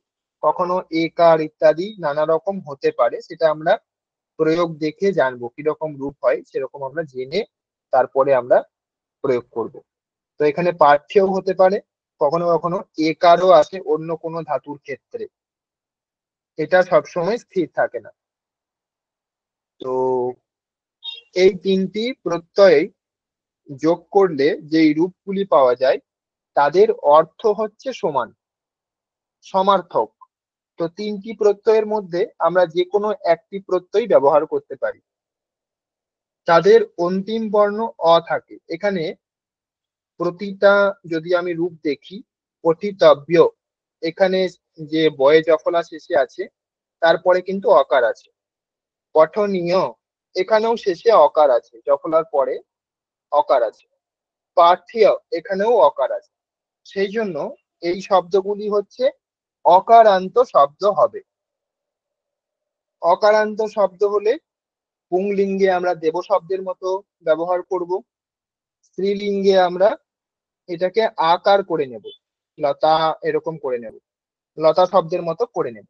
কখনো একার ইত্যাদি নানা রকম হতে পারে, সেটা আমরা প্রয়োগ দেখে জানবো কিরকম রূপ হয়, সেরকম আমরা জেনে তারপরে আমরা প্রয়োগ করব। তো এখানে পাঠ্যও হতে পারে, কখনো কখনো একারও আসে অন্য কোনো ধাতুর ক্ষেত্রে, এটা সবসময় স্থির থাকে না। তো এই তিনটি প্রত্যয়ে যোগ করলে যেই রূপগুলি পাওয়া যায়, তাদের অর্থ হচ্ছে সমান, সমার্থক। তো তিনটি প্রত্যয়ের মধ্যে আমরা যে কোনো একটি প্রত্যয় ব্যবহার করতে পারি, তাদের অন্তিম বর্ণ অ থাকে। এখানে প্রতিটা যদি আমি রূপ দেখি, পঠিতব্য, এখানে যে বয়ে জফলা শেষে আছে, তারপরে কিন্তু অকার আছে। পঠনীয়, এখানেও শেষে অকার আছে, জফলার পরে অকার আছে। পাঠ্য, এখানেও অকার আছে। সেই জন্য এই শব্দগুলি হচ্ছে অকারান্ত শব্দ হবে। অকারান্ত শব্দ হলে পুংলিঙ্গে আমরা দেব শব্দের মতো ব্যবহার করব, স্ত্রীলিঙ্গে আমরা এটাকে আকার করে নেব, লতা এরকম করে নেব, লতা শব্দের মতো করে নেব।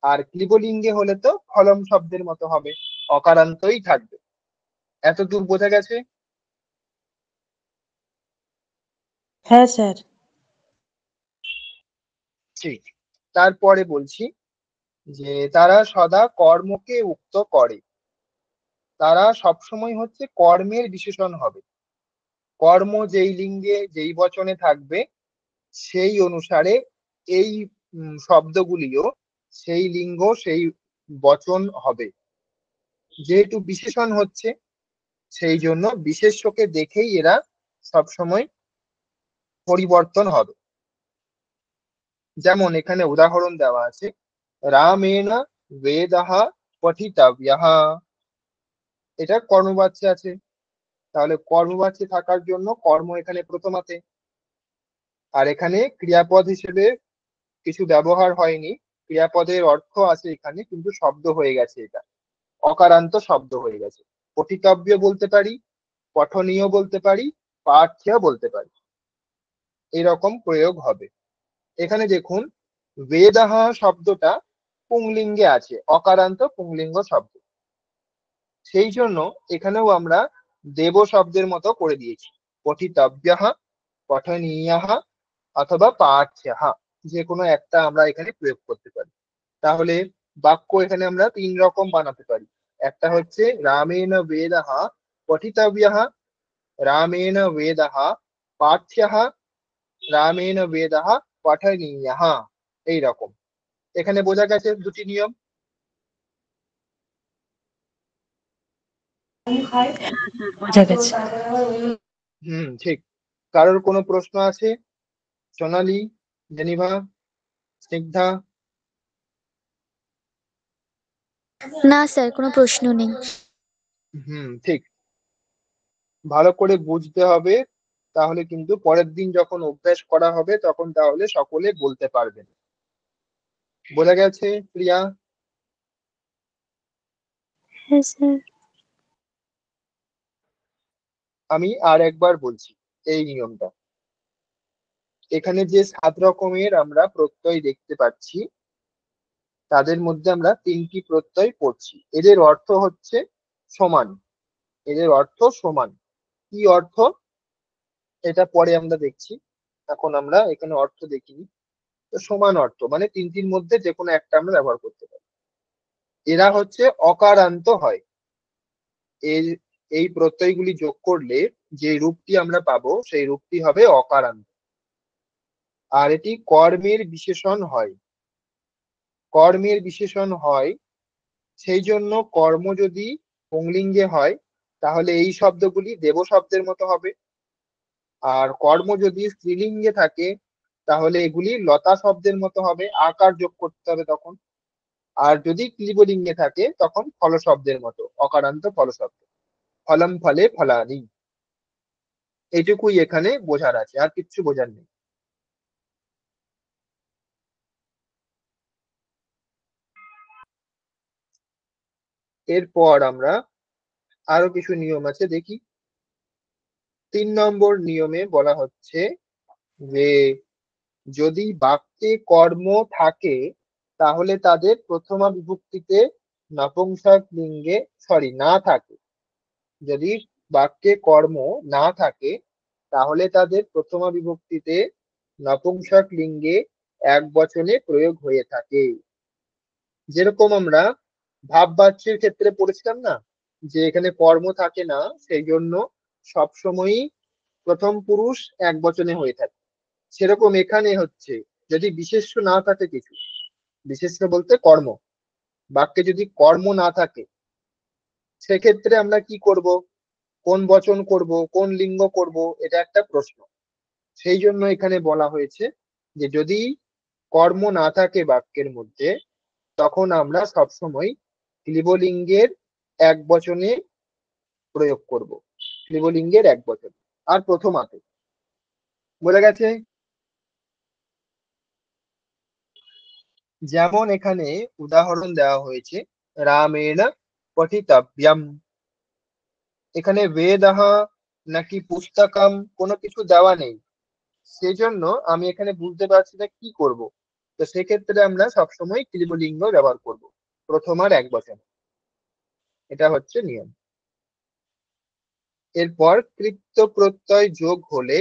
আর ক্লিবলিঙ্গে হলে তো ফলম শব্দের মতো হবে, অকারান্তই থাকবে। এত দূর বোঝা গেছে? হ্যাঁ স্যার। ঠিক। তারপরে বলছি যে তারা সদা কর্মকে উক্ত করে, তারা সবসময় হচ্ছে কর্মের বিশেষণ হবে। কর্ম যেই লিঙ্গে যেই বচনে থাকবে, সেই অনুসারে এই শব্দগুলিও সেই লিঙ্গ সেই বচন হবে। যেহেতু বিশেষণ হচ্ছে, সেই জন্য বিশেষ্যকে দেখেই এরা সবসময় পরিবর্তন হবে। যেমন এখানে উদাহরণ দেওয়া আছে, রামেণ বেদঃ পঠিতব্যঃ, এটা কর্মবাচ্যে আছে, তাহলে কর্মবাচ্যে থাকার জন্য কর্ম এখানে প্রথমাতে। আর এখানে ক্রিয়াপদ হিসেবে কিছু ব্যবহার হয়নি, ক্রিয়াপদের অর্থ আছে এখানে, কিন্তু শব্দ হয়ে গেছে, এটা অকারান্ত শব্দ হয়ে গেছে। পঠিতব্য বলতে পারি, পঠনীয় বলতে পারি, পাঠ্য বলতে পারি, এরকম প্রয়োগ হবে। এখানে দেখুন বেদাহ শব্দটা পুংলিঙ্গে আছে, অকারান্ত পুংলিঙ্গ শব্দ, সেই জন্য এখানেও আমরা দেব শব্দের মতো করে দিয়েছি। পঠিতব্যঃ, পঠনীয়ঃ অথবা পাঠ্যঃ, যে কোনো একটা আমরা এখানে প্রয়োগ করতে পারি। তাহলে বাক্য এখানে আমরা তিন রকম বানাতে পারি। একটা হচ্ছে রামেণ বেদঃ পঠিতব্যঃ, রামেণ বেদঃ পাঠ্যঃ, রামেণ বেদঃ পঠনীয়ঃ, এইরকম। এখানে বোঝা গেছে দুটি নিয়ম। বোঝা গেছে। ঠিক। কারোর কোনো প্রশ্ন আছে? সোনালী, জেনিভা, স্নিগ্ধা? না স্যার, কোনো প্রশ্ন নেই। ঠিক। ভালো করে বুঝতে হবে, তাহলে কিন্তু পরের দিন যখন অভ্যাস করা হবে তখন তাহলে সকলে বলতে পারবেন। বোঝা গেছে প্রিয়া? হ্যাঁ স্যার। আমি আর একবার বলছি এই নিয়মটা। এখানে যে 7 রকমের আমরা প্রত্যয় দেখতে পাচ্ছি, তাদের মধ্যে আমরা 3টি প্রত্যয় পড়ছি, এদের অর্থ হচ্ছে সমান। এদের অর্থ সমান। কি অর্থ এটা পরে আমরা দেখছি, এখন আমরা এখানে অর্থ দেখিনি। তো সমান অর্থ মানে তিনটির মধ্যে যে কোনো একটা আমরা ব্যবহার করতে পারি। এরা হচ্ছে অকারান্ত হয়। এই এই প্রত্যয়গুলি যোগ করলে যে রূপটি আমরা পাবো সেই রূপটি হবে অকারান্ত। আর এটি কর্মের বিশেষণ হয়। কর্মের বিশেষণ হয়, সেই জন্য কর্ম যদি পুংলিঙ্গে হয় তাহলে এই শব্দগুলি দেব শব্দের মতো হবে। আর কর্ম যদি স্ত্রীলিঙ্গে থাকে তাহলে এগুলি লতা শব্দের মতো হবে, আকার যোগ করতে হবে তখন। আর যদি ক্লিবলিঙ্গে থাকে তখন ফল শব্দের মতো, অকারান্ত ফল শব্দ। ফলম ফলে ফলানি, এটুকুই এখানে বোঝার আছে, আর কিচ্ছু বোঝার নেই। এরপর আমরা আরো কিছু নিয়ম আছে দেখি। 3 নম্বর নিয়মে বলা হচ্ছে যে যদি বাক্যে কর্ম থাকে তাহলে তাদের প্রথমা বিভক্তিতে নপুংসক লিঙ্গে না থাকে। যদি বাক্যে কর্ম না থাকে তাহলে তাদের প্রথমা বিভক্তিতে নপুংসক লিঙ্গে এক বচনে প্রয়োগ হয়ে থাকে। যেরকম আমরা ভাব বাচ্যের ক্ষেত্রে পড়েছিলাম না, যে এখানে কর্ম থাকে না, সেই জন্য সবসময়ই প্রথম পুরুষ এক বচনে হয়ে থাকে। সেরকম এখানে হচ্ছে যদি বিশেষ্য না থাকে কিছু, বিশেষ্য বলতে কর্ম, বাক্যে যদি কর্ম না থাকে সেক্ষেত্রে আমরা কি করব, কোন বচন করব, কোন লিঙ্গ করব, এটা একটা প্রশ্ন। সেই জন্য এখানে বলা হয়েছে যে যদি কর্ম না থাকে বাক্যের মধ্যে তখন আমরা সবসময় ক্লিবলিঙ্গের এক বচনে প্রয়োগ করব, ক্লিবলিঙ্গের এক বচন আর প্রথমাতে। বোঝা গেছে? যেমন এখানে উদাহরণ দেওয়া হয়েছে রামেণ পঠিতব্যম। এখানে বেদহ নাকি পুস্তকম কোনো কিছু দেওয়া নেই, সেজন্য আমি এখানে বুঝতে পারছি না কি করব। তো সেক্ষেত্রে আমরা সবসময় ক্লিবলিঙ্গ ব্যবহার করব, প্রথমার এক বচন। এটা হচ্ছে নিয়ম। এরপর কৃত্য প্রত্যয় যোগ হলে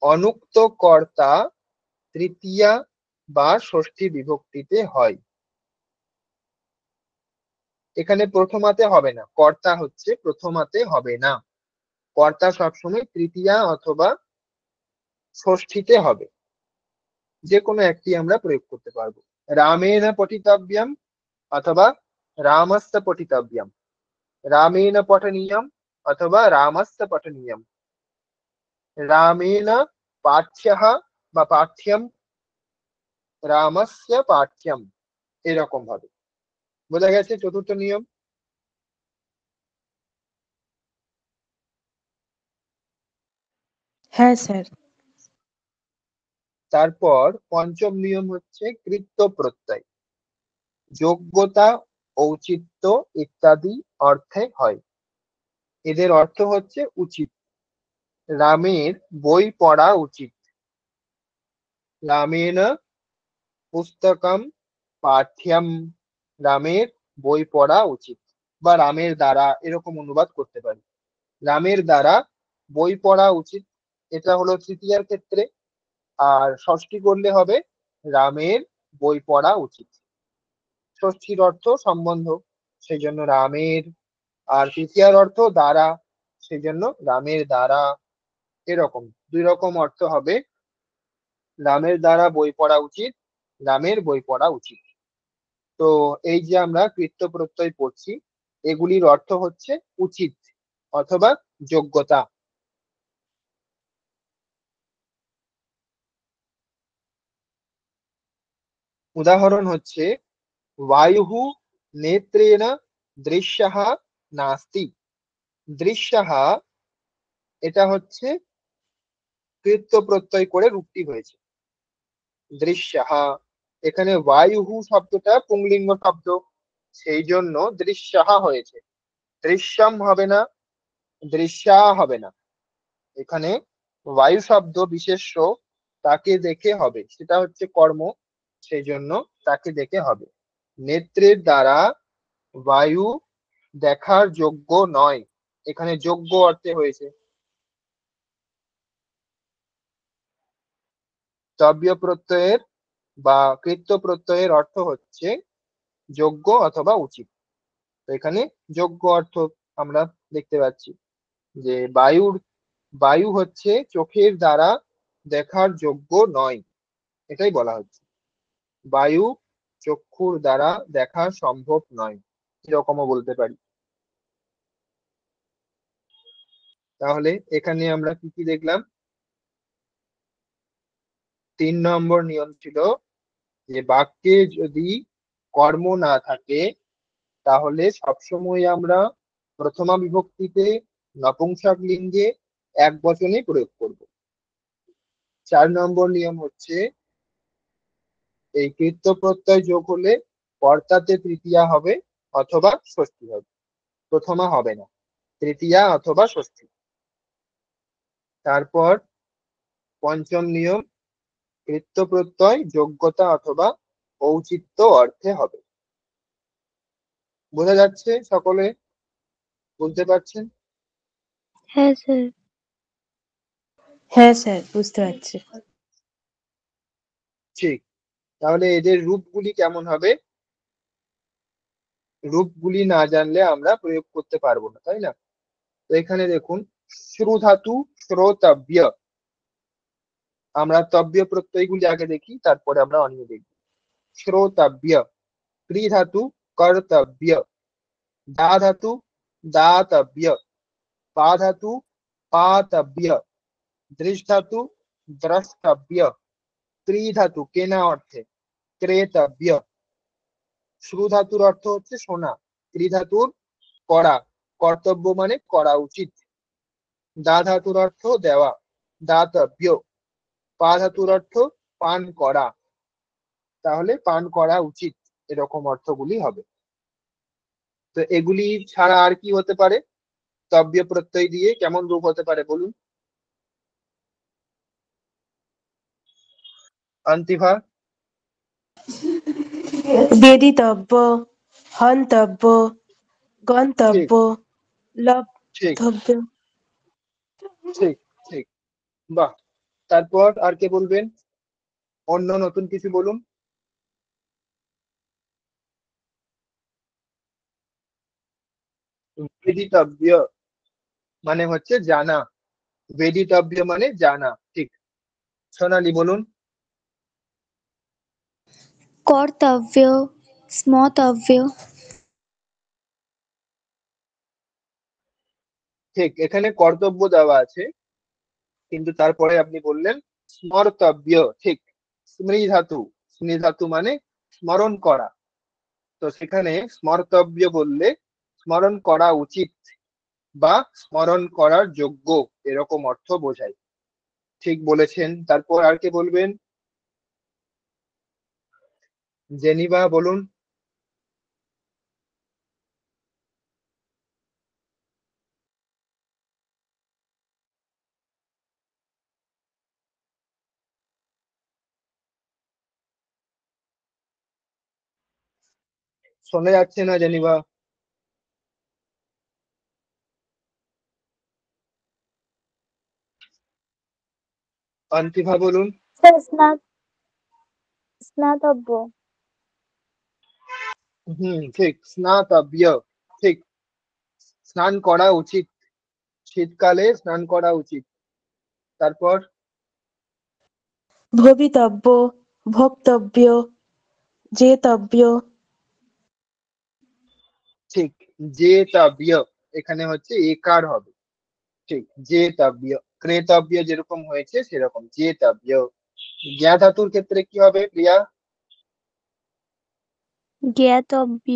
অনুক্ত কর্তা তৃতীয়া বা ষষ্ঠী বিভক্তিতে হয়। এখানে প্রথমাতে হবে না, কর্তা হচ্ছে প্রথমাতে হবে না, কর্তা সবসময় তৃতীয়া অথবা ষষ্ঠীতে হবে। যে কোনো একটি আমরা প্রয়োগ করতে পারবো। রামেণ পঠিতব্যম অথবা রামস্য পঠিতব্যম, রামেণ পঠনীয়ম অথবা রামস্য পঠনীয়ম, রামেণ পাঠ্যঃ বা পাঠ্যম, রামস্য পাঠ্যম, এরকম ভাবে। বোঝা গেছে চতুর্থ নিয়ম? হ্যাঁ স্যার। তারপর পঞ্চম নিয়ম হচ্ছে কৃত্য প্রত্যয়। যোগ্যতা, ঔচিত্য ইত্যাদি অর্থে হয়। এদের অর্থ হচ্ছে উচিত। রামের বই পড়া উচিত। রামেণ পুস্তকম পাঠ্যম। রামের বই পড়া উচিত বা রামের দ্বারা এরকম অনুবাদ করতে পারি। রামের দ্বারা বই পড়া উচিত, এটা হলো তৃতীয়ার ক্ষেত্রে। আর ষষ্ঠী করলে হবে রামের বই পড়া উচিত। ষষ্ঠীর অর্থ সম্বন্ধ, সেই জন্য রামের। আর তৃতীয়ার অর্থ দ্বারা, সেই জন্য রামের দ্বারা। এরকম দুই রকম অর্থ হবে। রামের দ্বারা বই পড়া উচিত, রামের বই পড়া উচিত। তো এই যে আমরা কৃত্য প্রত্যয় পড়ছি, এগুলির অর্থ হচ্ছে উচিত অথবা যোগ্যতা। উদাহরণ হচ্ছে বায়ুঃ নেত্রেণ দৃশ্যঃ নাস্তি। দৃশ্যঃ এটা হচ্ছে কৃত্য প্রত্যয় করে রূপটি হয়েছে দৃশ্যঃ। এখানে বায়ুঃ শব্দটা পুংলিঙ্গ শব্দ, সেই জন্য দৃশ্যঃ হয়েছে। দৃশ্যম হবে না, দৃশ্যা হবে না। এখানে বায়ু শব্দ বিশেষ্য, তাকে দেখে হবে, সেটা হচ্ছে কর্ম, সেই জন্য তাকে দেখে হবে। নেত্রের দ্বারা বায়ু দেখার যোগ্য নয়, এখানে যোগ্য অর্থে হয়েছে। তব্য প্রত্যয়ের বা কৃত্য প্রত্যয়ের অর্থ হচ্ছে যোগ্য অথবা উচিত। তো এখানে যোগ্য অর্থ আমরা দেখতে পাচ্ছি যে বায়ু হচ্ছে চোখের দ্বারা দেখার যোগ্য নয়, এটাই বলা হচ্ছে। বায়ু চক্ষুর দ্বারা দেখা সম্ভব নয়, এরকমও বলতে পারি। তাহলে এখানে আমরা কি কি দেখলাম? 3 নম্বর নিয়ম ছিল যে বাক্যে যদি কর্ম না থাকে তাহলে সবসময় আমরা প্রথমা বিভক্তিতে নপুংসক লিঙ্গে এক বচনে প্রয়োগ করব। 4 নম্বর নিয়ম হচ্ছে এই কৃত্য প্রত্যয় যোগ হলে কর্তাতে তৃতীয়া হবে অথবা ষষ্ঠী হবে, প্রথমা হবে না, তৃতীয়া অথবা ষষ্ঠী। তারপর পঞ্চম নিয়ম কৃত্য প্রত্যয় যোগ্যতা অথবা ঔচিত্য অর্থে হবে। বোঝা যাচ্ছে? সকলে বুঝতে পারছেন? হ্যাঁ স্যার। হ্যাঁ স্যার, বুঝতে পারছি। ঠিক। তাহলে এদের রূপগুলি কেমন হবে? রূপগুলি না জানলে আমরা প্রয়োগ করতে পারবো না, তাই না? তো এখানে দেখুন শ্রু ধাতু শ্রোতব্য। আমরা তব্য প্রত্যয়গুলি আগে দেখি, তারপরে আমরা অনিয় দেখব। শ্রোতব্য। ক্রি ধাতু কর্তব্য। দা ধাতু দাতব্য। পা ধাতু পাতব্য। দৃশ ধাতু দ্রষ্টব্য। ত্রি ধাতু কেনা অর্থে ক্রেতব্য। শ্রু ধাতুর অর্থ হচ্ছে শোনা। ত্রি ধাতুর করা, কর্তব্য মানে করা উচিত। দা ধাতুর অর্থ দেওয়া, দাতব্য। পা ধাতুর অর্থ পান করা, তাহলে পান করা উচিত, এরকম অর্থগুলি হবে। তো এগুলি ছাড়া আর কি হতে পারে? তব্য প্রত্যয় দিয়ে কেমন রূপ হতে পারে বলুন? অন্তিভা? বেদিতব্য, হন্তব্য, ঠিক গন্তব্য, ঠিক লব্ধব্য। ঠিক ঠিক। বাহ। তারপর আর কে বলবেন? অন্য নতুন কিছু বলুন। বেদিতব্য মানে হচ্ছে জানা, বেদিতব্য মানে জানা। ঠিক। সোনালি বলুন। কর্তব্য, স্মর্তব্য। ঠিক, এখানে কর্তব্য দেওয়া আছে, কিন্তু তারপরে আপনি বললেন স্মর্তব্য। ঠিক। স্মৃ ধাতু, স্মৃ ধাতু মানে স্মরণ করা। তো সেখানে স্মর্তব্য বললে স্মরণ করা উচিত বা স্মরণ করার যোগ্য, এরকম অর্থ বোঝায়। ঠিক বলেছেন। তারপর আর কে বলবেন? জেনিভা বলুন। শোনা যাচ্ছে না জেনিভা। অন্তিভা বলুন। স্যার স্নাতব্য। ঠিক, স্নাতব্য। ঠিক, স্নান করা উচিত, শীতকালে স্নান করা উচিত। তারপর ভবিতব্য, ভোক্তব্য, জেতব্য। ঠিক, জেতব্য, এখানে হচ্ছে একার হবে। ঠিক, জেতব্য। ক্রেতব্য যেরকম হয়েছে সেরকম জেতব্য। জ্ঞা ধাতুর ক্ষেত্রে কি হবে প্রিয়া? জ্ঞাতব্য।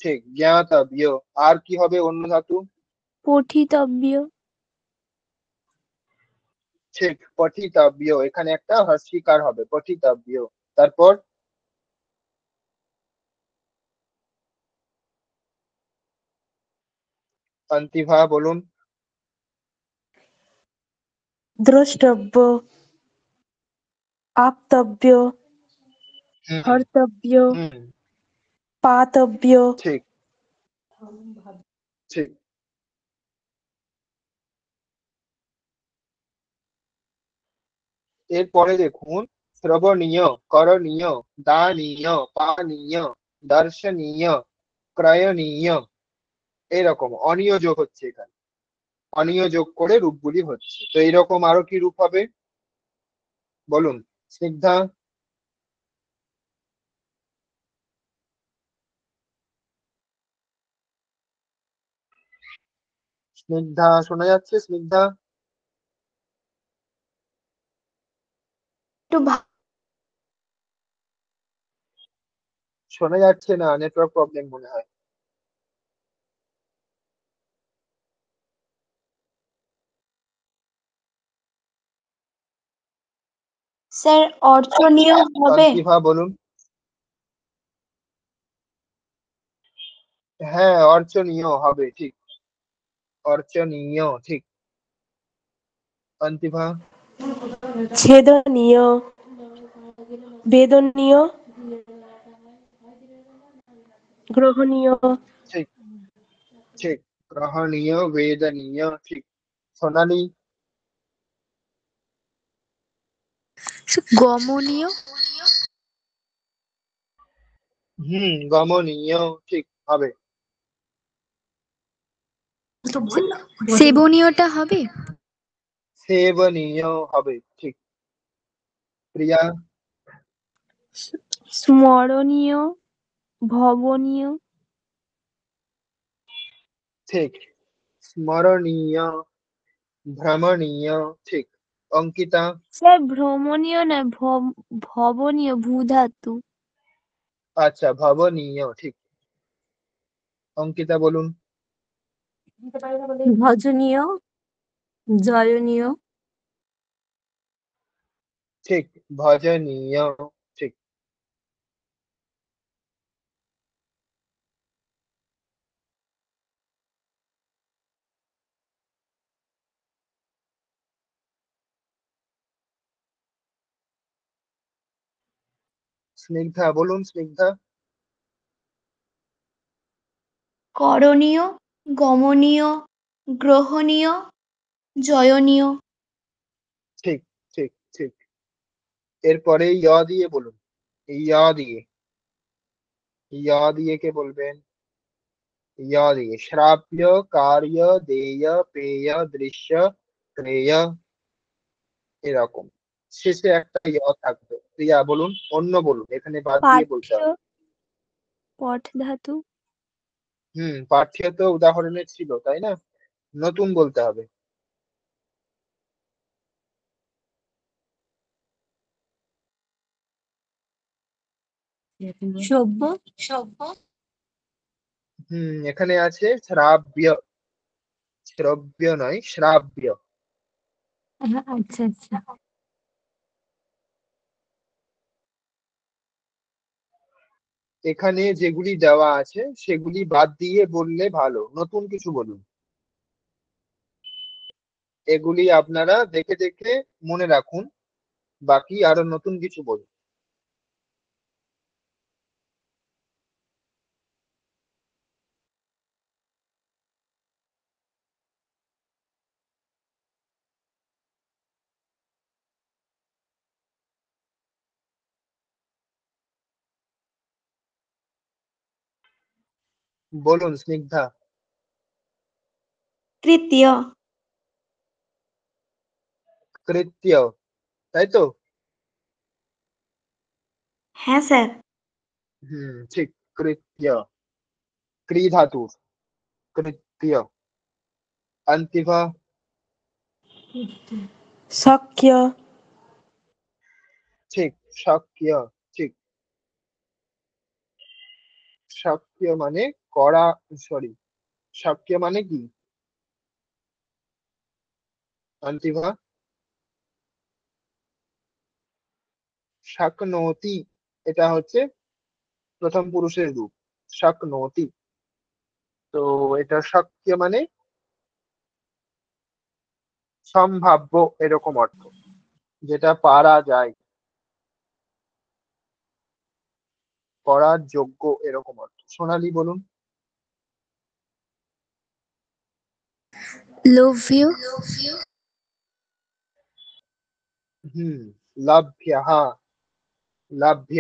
ঠিক, জ্ঞাতব্য। আর কি হবে অন্য ধাতু? পঠিতব্য। ঠিক, পঠিতব্য, এখানে একটা হস্যিকার হবে, পঠিতব্য। তারপর অন্তিভা বলুন। দ্রষ্টব্য, আপ্তব্য, হুম হর্তব্য, হুম পাতব্য। ঠিক, ঠিক। এরপরে দেখুন, শ্রবণীয়, করণীয়, দানীয়, পানীয়, দর্শনীয়, ক্রয়ণীয়, এরকম অনীয় যোগ হচ্ছে এখানে। অনীয় যোগ করে রূপগুলি হচ্ছে। তো এইরকম আরো কি রূপ হবে বলুন স্নিগ্ধা। স্নিগ্ধা শোনা যাচ্ছে? স্নিগ্ধা একটু শোনা যাচ্ছে না, নেটওয়ার্ক প্রবলেম মনে হয়। স্যার অর্চনীয় হবে। অন্তিভা বলুন। হ্যাঁ, অর্চনীয় হবে, ঠিক, অর্চনীয়, ঠিক। অন্তিভা ছেদনীয়, বেদনীয়, গ্রহণীয়। ঠিক, ঠিক, গ্রহণীয়, বেদনীয়, ঠিক। সোনালী গমনীয়। গমনীয়, ঠিক হবে। সেবনীয়টা হবে। সেবনীয় হবে, ঠিক। প্রিয়া স্মরণীয়, ভবনীয়। ঠিক, স্মরণীয়, ভ্রমণীয়, ঠিক। অঙ্কিতা স্যার ভ্রমণীয় না, ভবনীয়, ভূ ধাতু। আচ্ছা, ভবনীয়, ঠিক। অঙ্কিতা বলুন। ভজনীয়, জয়নীয়। ঠিক, ভজনীয়, ঠিক। স্নিগ্ধা বলুন, স্নিগ্ধা। করণীয়, গমনীয়, গ্রহণীয়, জয়নীয়। ঠিক, ঠিক, ঠিক। এরপরে দিয়ে বলুন। দিয়ে, দিয়ে কে বলবেন? দিয়ে শ্রাব্য, কার্য, দেয়, পেয়, দৃশ্য, ক্রেয়, এরকম। শেষে একটা থাকবে। প্রিয়া বলুন, অন্য বলুন, এখানে বাদ দিয়ে বলতে পাঠ্য, হবে। পঠ ধাতু। পাঠ্য তো উদাহরণে ছিল, তাই না? নতুন বলতে হবে। সভ্য। এখানে আছে শ্রাব্য, শ্রব্য নয়, শ্রাব্য। আচ্ছা আচ্ছা। এখানে যেগুলি দেওয়া আছে সেগুলি বাদ দিয়ে বললে ভালো, নতুন কিছু বলুন। এগুলি আপনারা দেখে দেখে মনে রাখুন, বাকি আরো নতুন কিছু বলুন। বলুন স্নিগ্ধা। তৃতীয়। কৃত্য, তাই তো? হ্যাঁ স্যার। ঠিক, কৃত্য, ক্রি ধাতু, কৃত্য। অন্তিমা। শক্য, ঠিক, শক্য, ঠিক। শক্য মানে করা, সরি, শক্য মানে কি? অন্তিমা। শাকনোতি, এটা হচ্ছে প্রথম পুরুষের রূপ, শাকনোতি। তো এটা শক্য মানে সম্ভাব্য, এরকম অর্থ, যেটা পারা যায়, করার যোগ্য, এরকম অর্থ। সোনালী বলুন। লোভ্য, লভ্য, হ্যাঁ, লভ্য,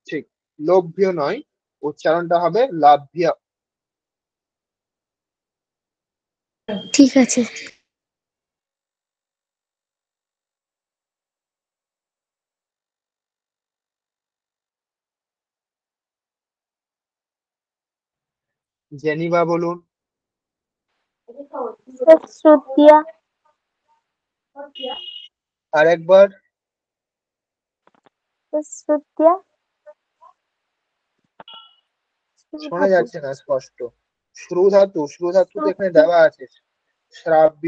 ঠিক। লভ্য নয়, উচ্চারণটা হবে লভ্য। ঠিক আছে। জেনিভা বলুন। শ্রুতিয়া, আরেকবার। শ্রুতিয়া, শোনা যাচ্ছে না স্পষ্ট। শ্রু ধাতু, শ্রু ধাতু তো এখানে দেওয়া আছে, শ্রাব্য।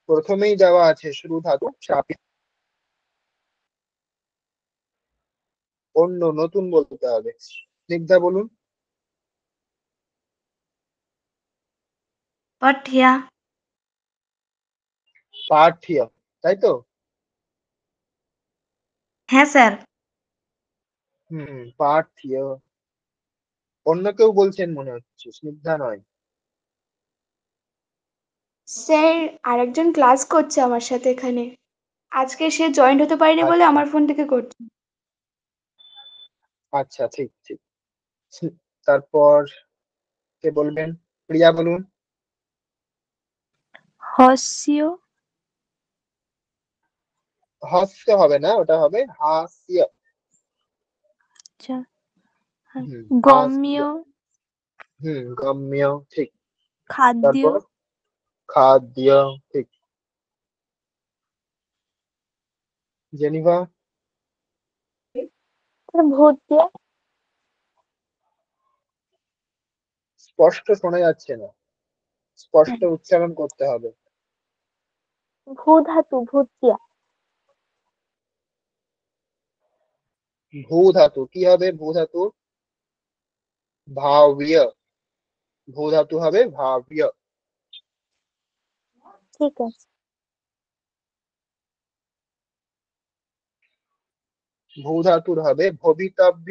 প্রথমেই দেওয়া আছে শ্রু ধাতু, শ্রাব্য। অন্য নতুন বলতে হবে। স্নিগ্ধা বলুন। পঠিয়া। পাঠ্য, তাই তো? হ্যাঁ স্যার। পাঠ্য। অন্য কেউ বলছেন মনে হচ্ছে, স্নিগ্ধা নয়। স্যার, আরেকজন ক্লাস করছে আমার সাথে এখানে। আজকে সে জয়েন্ট হতে পারেনি বলে আচ্ছা আমার ফোন থেকে করছে। আচ্ছা, ঠিক ঠিক। তারপর কে বলবেন? প্রিয়া বলুন। হাস্য, হাস্য হবে না, ওটা হবে হাস্য। আচ্ছা, হাস্য। গম্য, গম্য, ঠিক। খাদ্য, তারপর খাদ্য, ঠিক। জেনিভা। ভূত্য, স্পষ্ট শোনা যাচ্ছে না, স্পষ্ট উচ্চারণ করতে হবে। ভূ ধাতু, ভূতিয়া, ভূ ধাতু কি হবে? ভূ ধাতু ভাব্য, ভূ ধাতু হবে ভাব্য। ঠিক আছে। ভূ ধাতুর হবে ভবিতব্য,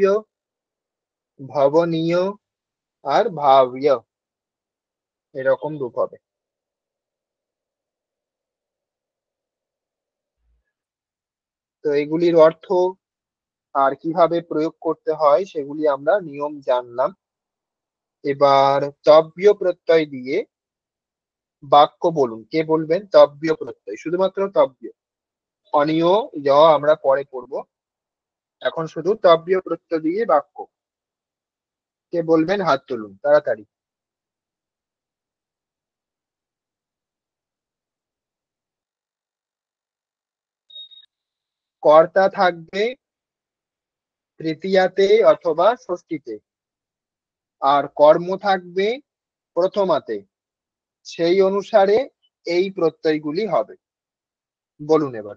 ভবনীয়, আর ভাব্য, এরকম রূপ হবে। তো এগুলির অর্থ আর কিভাবে প্রয়োগ করতে হয় সেগুলি আমরা নিয়ম জানলাম। এবার তব্য প্রত্যয় দিয়ে বাক্য বলুন। কে বলবেন? তব্য প্রত্যয়, শুধুমাত্র তব্য। অনিয় য আমরা পরে পড়ব, এখন শুধু তব্য প্রত্যয় দিয়ে বাক্য। কে বলবেন? হাত তুলুন তাড়াতাড়ি। কর্তা থাকবে তৃতীয়াতে অথবা ষষ্ঠীতে, আর কর্ম থাকবে প্রথমাতে। সেই অনুসারে এই প্রত্যয়গুলি হবে। বলুন এবার।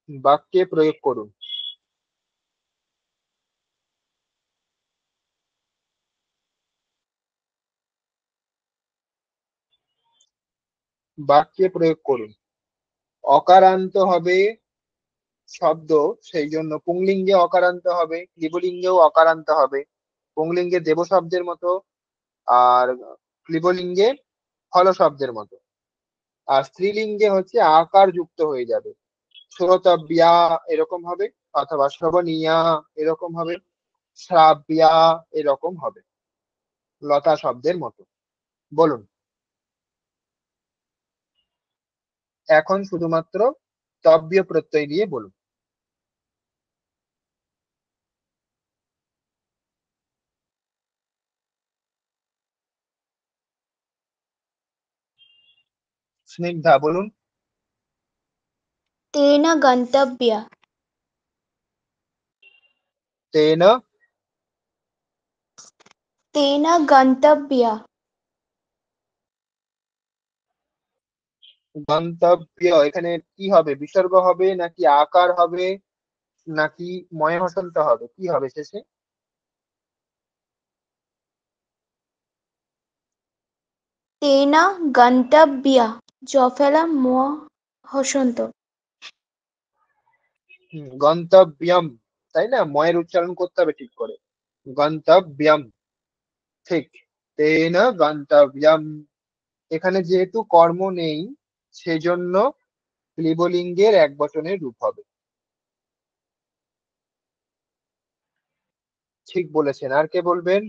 বাক্যে প্রয়োগ করুন। বাক্যে প্রয়োগ করুন। অকারান্ত হবে শব্দ, সেই জন্য পুংলিঙ্গে অকারান্ত হবে, ক্লিবলিঙ্গেও অকারান্ত হবে। পুংলিঙ্গে দেব শব্দের মতো, আর ক্লিবলিঙ্গে হল শব্দের মতো। আর স্ত্রীলিঙ্গে হচ্ছে আকার যুক্ত হয়ে যাবে, শ্রোতব্যা এরকম হবে, অথবা শ্রবণীয়া এরকম হবে, শ্রাব্যা এরকম হবে, লতা শব্দের মতো। বলুন। এখন শুধুমাত্র তব্য প্রত্যয় দিয়ে বলুন। স্নিগ্ধা বলুন। তেন গন্তব্য। তেন তেন গন্তব্য। গন্তব্য, এখানে কি হবে? বিসর্গ হবে নাকি আকার হবে নাকি ময় হসন্ত হবে, কি হবে শেষে? তেন গন্তব্য। জফলা ম হসন্ত। গন্তব্যম, তাই না? ময়ের উচ্চারণ করতে হবে ঠিক করে, গন্তব্যম। ঠিক, তেন গন্তব্যম। এখানে যেহেতু কর্ম নেই, সেজন্য ক্লিবলিঙ্গের এক বচনের রূপ হবে। ঠিক বলেছেন। আর কে বলবেন?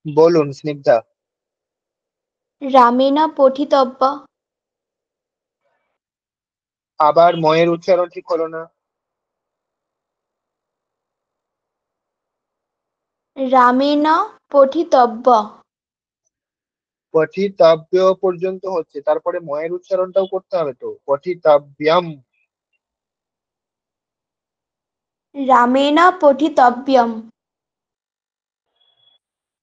বলুন স্নিগ্ধা। রামেণ পঠিতব্য। আবার ময়ের উচ্চারণ ঠিক হলো না। রামেণ পঠিতব্য। পঠিতব্য পর্যন্ত হচ্ছে, তারপরে ময়ের উচ্চারণটাও করতে হবে তো, পঠিতব্যম। রামেণ পঠিতব্যম।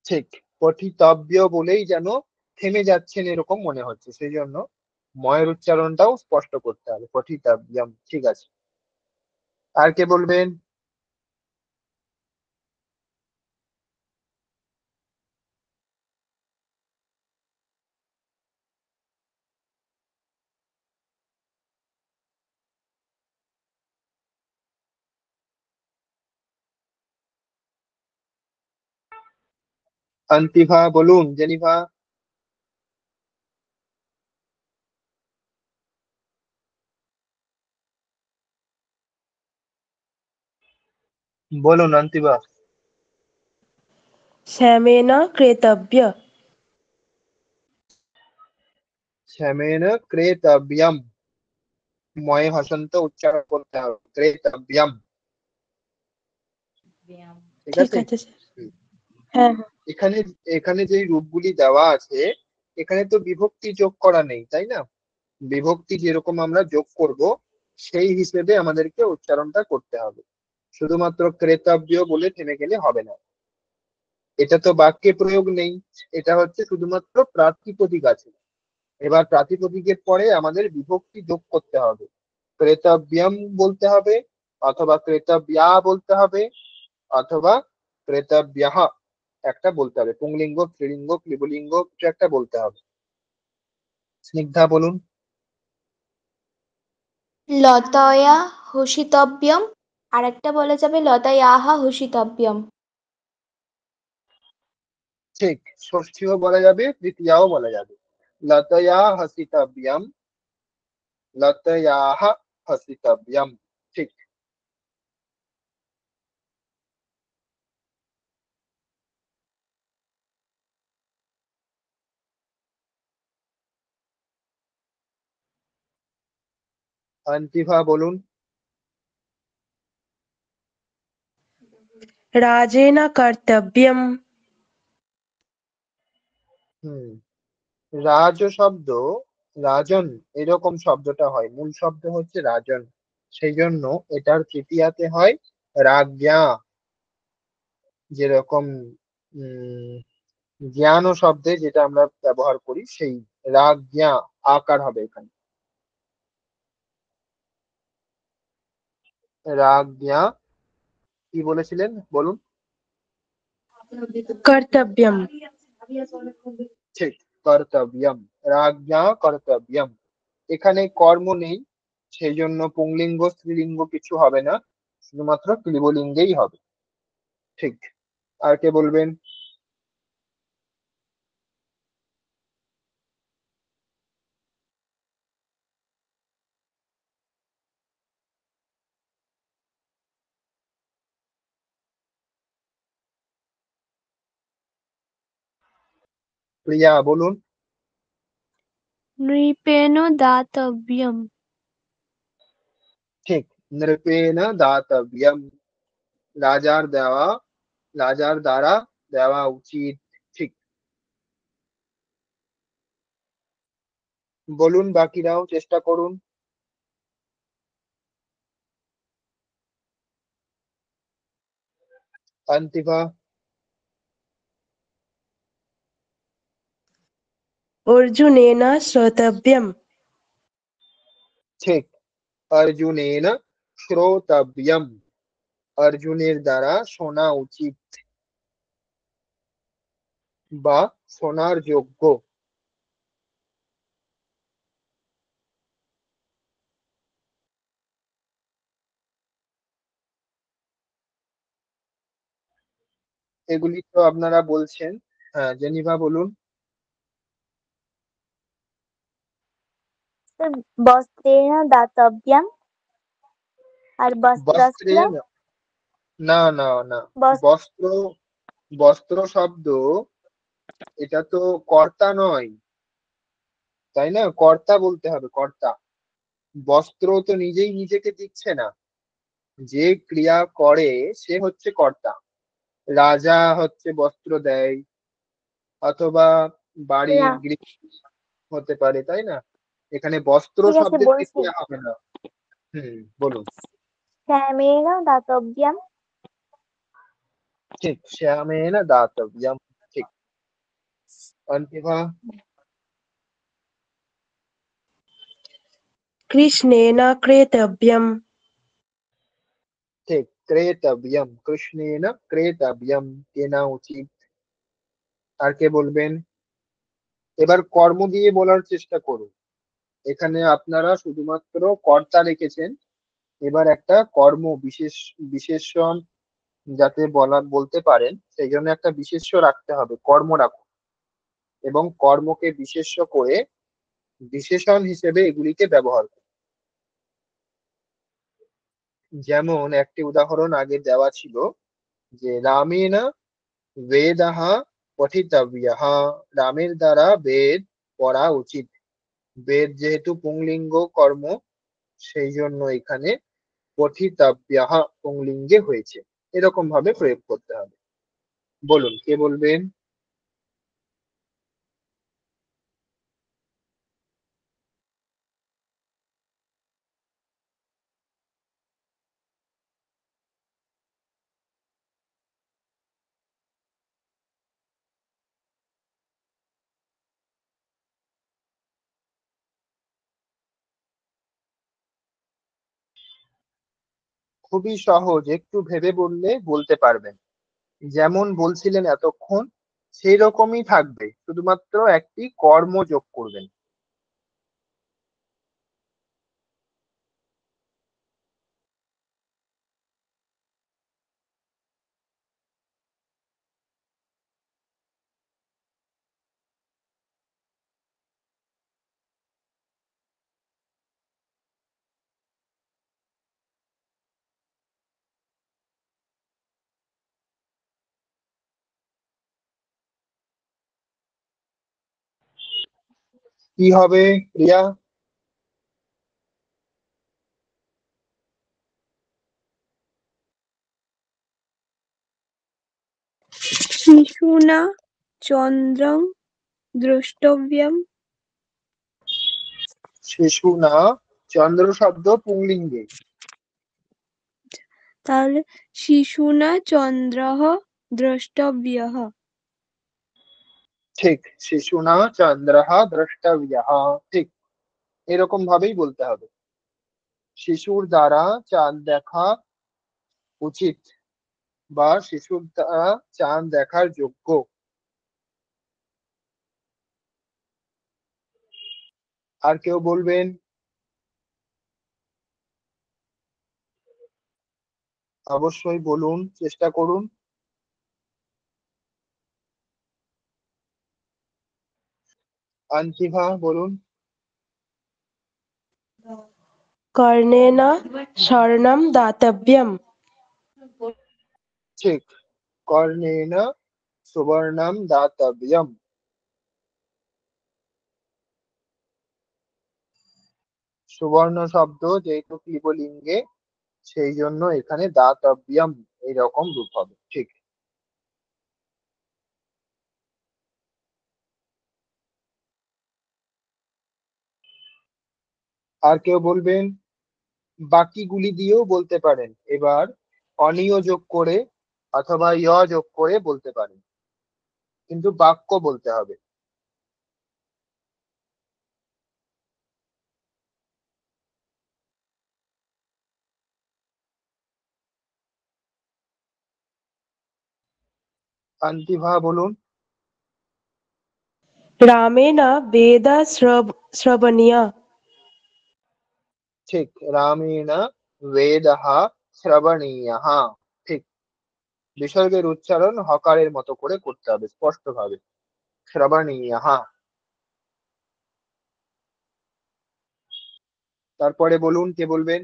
ঠিক, পঠিতব্য বলেই যেন থেমে যাচ্ছেন এরকম মনে হচ্ছে, সেই জন্য ময়ের উচ্চারণটাও স্পষ্ট করতে হবে, পঠিতব্যম। ঠিক আছে। আর কে বলবেন? অন্তিভা বলুন। জেনিভা বলুন। অন্তিভা। श्यामेन क्रेतव्य। শ্যামেন ক্রেতব্যম, ময়ে হসন্ত উচ্চারণ করতে হবে, ক্রেতব্যম। ঠিক ঠিক আছে। আছে স্যার। হ্যাঁ হ্যাঁ। এখানে এখানে যে রূপগুলি দেওয়া আছে, এখানে তো বিভক্তি যোগ করা নেই, তাই না? বিভক্তি যেরকম আমরা যোগ করব, সেই হিসেবে আমাদেরকে উচ্চারণটা করতে হবে। শুধুমাত্র ক্রেতব্য বলে থেমে গেলে হবে না। এটা তো বাক্যে প্রয়োগ নেই, এটা হচ্ছে শুধুমাত্র প্রাতিপদিক আছে। এবার প্রাতিপদিকের পরে আমাদের বিভক্তি যোগ করতে হবে। ক্রেতব্যম বলতে হবে, অথবা ক্রেতব্যা বলতে হবে, অথবা ক্রেতব্যাহ একটা বলতে হবে। পুংলিঙ্গ, স্ত্রীলিঙ্গ, ক্লিবলিঙ্গ কিছু একটা বলতে হবে। স্নিগ্ধা বলুন। লতয়া হসিতব্যম। আর একটা বলা যাবে লতায়াহ হসিতব্যম। ঠিক, ষষ্ঠীও বলা যাবে, তৃতীয়াও বলা যাবে। লতয়া হসিতব্যম, লতয়াহ হসিতব্যম। ঠিক। অন্তিভা বলুন। राजेन कर्तव्यम् রাজ শব্দ, রাজন এরকম শব্দটা হয়, মূল শব্দ হচ্ছে রাজন, সেই জন্য এটার তৃতীয়াতে হয় রাজ্ঞা। যেরকম উম জ্ঞান শব্দে যেটা আমরা ব্যবহার করি, সেই রাজ্ঞা আকার হবে এখানে, রাজ্ঞা। কি বলেছিলেন বলুন? कर्तव्यम् ঠিক, কর্তব্যম, রাজ্ঞা কর্তব্যম। এখানে কর্ম নেই, সেই জন্য পুংলিঙ্গ স্ত্রীলিঙ্গ কিছু হবে না, শুধুমাত্র ক্লিবলিঙ্গেই হবে। ঠিক। আর কে বলবেন? প্রিয়া বলুন। নৃপেণ দাতব্যম। ঠিক, নৃপেণ দাতব্যম, রাজার দেওয়া, রাজার দ্বারা দেওয়া উচিত। ঠিক। বলুন, বাকিরাও চেষ্টা করুন। অন্তিভা। अर्जुनेन श्रोतव्यम् ঠিক, অর্জুনেন শ্রোতব্যম, অর্জুনের দ্বারা শোনা উচিত বা শোনার যোগ্য। এগুলি তো আপনারা বলছেন। হ্যাঁ, জেনিভা বলুন। বস্ত্রেণ দাতব্যম আর বস্ত্রস্য বস্ত্রেণ, না না না, বস্ত্র বস্ত্র, বস্ত্র শব্দ এটা তো কর্তা নয়, তাই না? কর্তা বলতে হবে, কর্তা। বস্ত্র তো নিজেই নিজেকে দিচ্ছে না, যে ক্রিয়া করে সে হচ্ছে কর্তা। রাজা হচ্ছে বস্ত্র দেয়, অথবা বাড়ির গৃহ হতে পারে, তাই না? এখানে বস্ত্র ঠিক আছে শব্দের বলছি, তৃতীয়া হবে না। বলুন। শ্যামেন দাতব্যম। ঠিক, শ্যামেন দাতব্যম। ঠিক। অন্তিভা। कृष्णेन क्रेतव्यम् ঠিক, ক্রেতব্যম, কৃষ্ণেন ক্রেতব্যম, কেনা উচিত। আর কে বলবেন? এবার কর্ম দিয়ে বলার চেষ্টা করুন। এখানে আপনারা শুধুমাত্র কর্তা রেখেছেন, এবার একটা কর্ম বিশেষণ যাতে বলতে পারেন, সেই জন্য একটা বিশেষ্য রাখতে হবে, কর্ম রাখুন, এবং কর্মকে বিশেষ্য করে বিশেষণ হিসেবে এগুলিকে ব্যবহার করুন। যেমন একটি উদাহরণ আগে দেওয়া ছিল, যে রামেণ বেদাহ পঠিতব্যঃ, রামের দ্বারা বেদ পড়া উচিত। বেদ যেহেতু পুংলিঙ্গ কর্ম, সেই জন্য এখানে পঠিতব্যঃ পুংলিঙ্গে হয়েছে, এরকম ভাবে প্রয়োগ করতে হবে। বলুন, কে বলবেন? খুবই সহজ, একটু ভেবে বললে বলতে পারবেন। যেমন বলছিলেন এতক্ষণ, সেই রকমই থাকবে, শুধুমাত্র একটি কর্ম যোগ করবেন। কি হবে প্রিয়া? শিশুনা চন্দ্রং দ্রষ্টব্যম। শিশু না, চন্দ্র শব্দ পুংলিঙ্গে। তাহলে শিশুনা চন্দ্রঃ দ্রষ্টব্যঃ। ঠিক, শিশু না চন্দ্রঃ দ্রষ্টব্যঃ, ঠিক, এরকম ভাবেই বলতে হবে। শিশুর দ্বারা চাঁদ দেখা উচিত বা শিশুর দ্বারা চাঁদ দেখার যোগ্য। আর কেউ বলবেন? অবশ্যই বলুন, চেষ্টা করুন। আন্তিভা বলুন। কর্ণেন স্বর্ণম দাতব্যম। ঠিক, কর্ণেন সুবর্ণম দাতব্যম। সুবর্ণ শব্দ যেহেতু ক্লিবলিঙ্গে, সেই জন্য এখানে দাতব্যম এইরকম রূপ হবে। ঠিক। আর কেউ বলবেন? বাকিগুলি দিয়েও বলতে পারেন। এবার অনিয় যোগ করে অথবা ইয় যোগ করে বলতে পারেন, কিন্তু বাক্য বলতে হবে। আন্তিভা বলুন। রামেণ বেদ শ্রবণীয়। ঠিক, রামেণ বেদঃ শ্রবণীয়ঃ। ঠিক, বিসর্গের উচ্চারণ হকারের মতো করে করতে হবে স্পষ্টভাবে, শ্রবণীয়ঃ। তারপরে বলুন, কে বলবেন?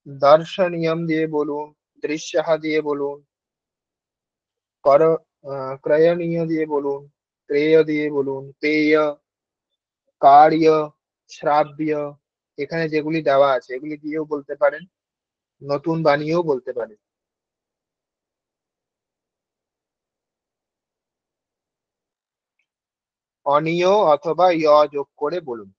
দর্শনীয়ম দিয়ে বলুন, দৃশ্যঃ দিয়ে বলুন, কর ক্রয়ণীয় দিয়ে বলুন, ক্রেয় দিয়ে বলুন, পেয়, কার্য, শ্রাব্য, এখানে যেগুলি দেওয়া আছে এগুলি দিয়েও বলতে পারেন, নতুন বানিয়েও বলতে পারেন। অনিয় অথবা ইয় যোগ করে বলুন।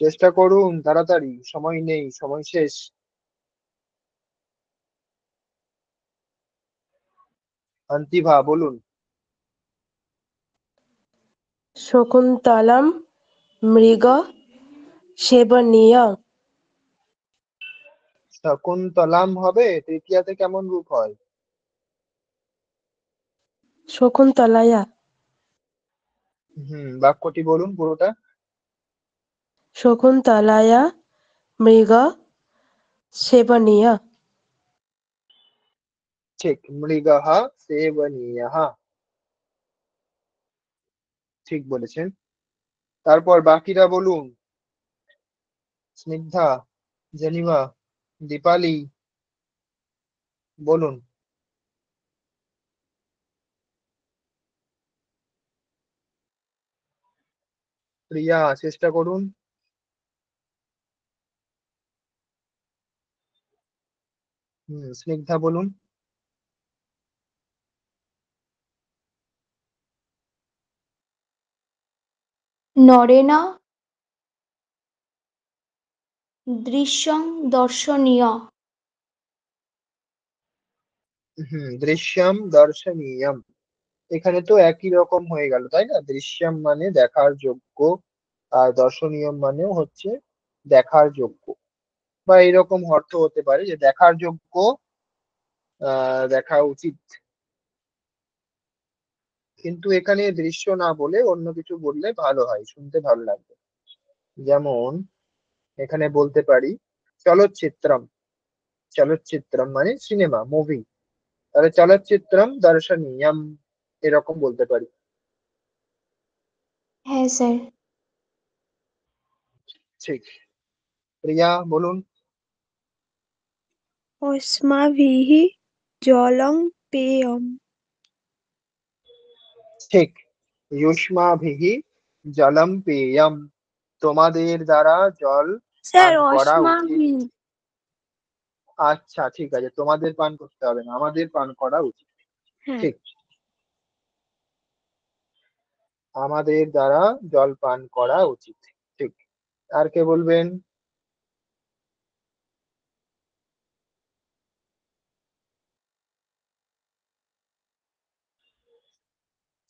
চেষ্টা করুন, তাড়াতাড়ি, সময় নেই, সময় শেষ। অন্তিভা বলুন। শকুন্তলম মৃগ সেবনীয়। শকুন্তলাম হবে, তৃতীয়াতে কেমন রূপ হয়? শকুন্তলায়া। বাক্যটি বলুন পুরোটা। শকুন্তলায়া মৃগ সেবনীয়। ঠিক, মৃগঃ সেবনীয়ঃ, ঠিক বলেছেন। তারপর বাকিরা বলুন। স্নিগ্ধা, জেনিমা, দীপালি বলুন। প্রিয়া, চেষ্টা করুন। স্নিগ্ধা বলুন। নরেন দৃশ্যং দর্শনীয়। দৃশ্যম দর্শনীয়ম, এখানে তো একই রকম হয়ে গেল, তাই না? দৃশ্যম মানে দেখার যোগ্য, আর দর্শনীয় মানেও হচ্ছে দেখার যোগ্য, বা এরকম অর্থ হতে পারে যে দেখার যোগ্য, দেখা উচিত। কিন্তু এখানে দৃশ্য না বলে অন্য কিছু বললে ভালো হয়, শুনতে ভালো লাগবে। যেমন এখানে বলতে পারি চলচ্চিত্রম। চলচ্চিত্রম মানে সিনেমা, মুভি। তাহলে চলচ্চিত্রম দর্শনীয়ম, এরকম বলতে পারি। হ্যাঁ স্যার। ঠিক। প্রিয়া বলুন। अस्माभिः जलं पेयम्। ঠিক। युष्माभिः জলম পেয়ম, তোমাদের দ্বারা জল স্যার পান করা উচিত। अस्माभिः। আচ্ছা ঠিক আছে, তোমাদের পান করতে হবে না, আমাদের পান করা উচিত। হ্যাঁ। ঠিক। আমাদের দ্বারা জল পান করা উচিত। ঠিক। আর কে বলবেন?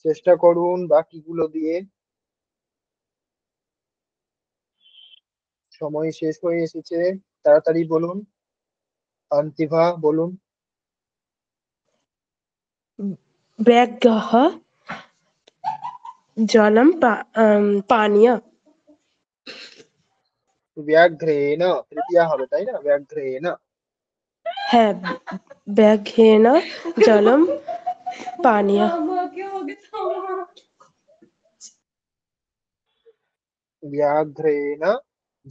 চেষ্টা করুন বাকিগুলো দিয়ে। সময় শেষ হয়ে এসেছে, তাড়াতাড়ি বলুন। অন্তিভা বলুন। ব্যাঘ্রः জলম পানীয়। ব্যাঘ্রেণ, তৃতীয়া হবে তাই না? ব্যাঘ্রেণ। হ্যাঁ, ব্যাঘ্রেণ জলম পানীয়। ব্যাঘ্রেণ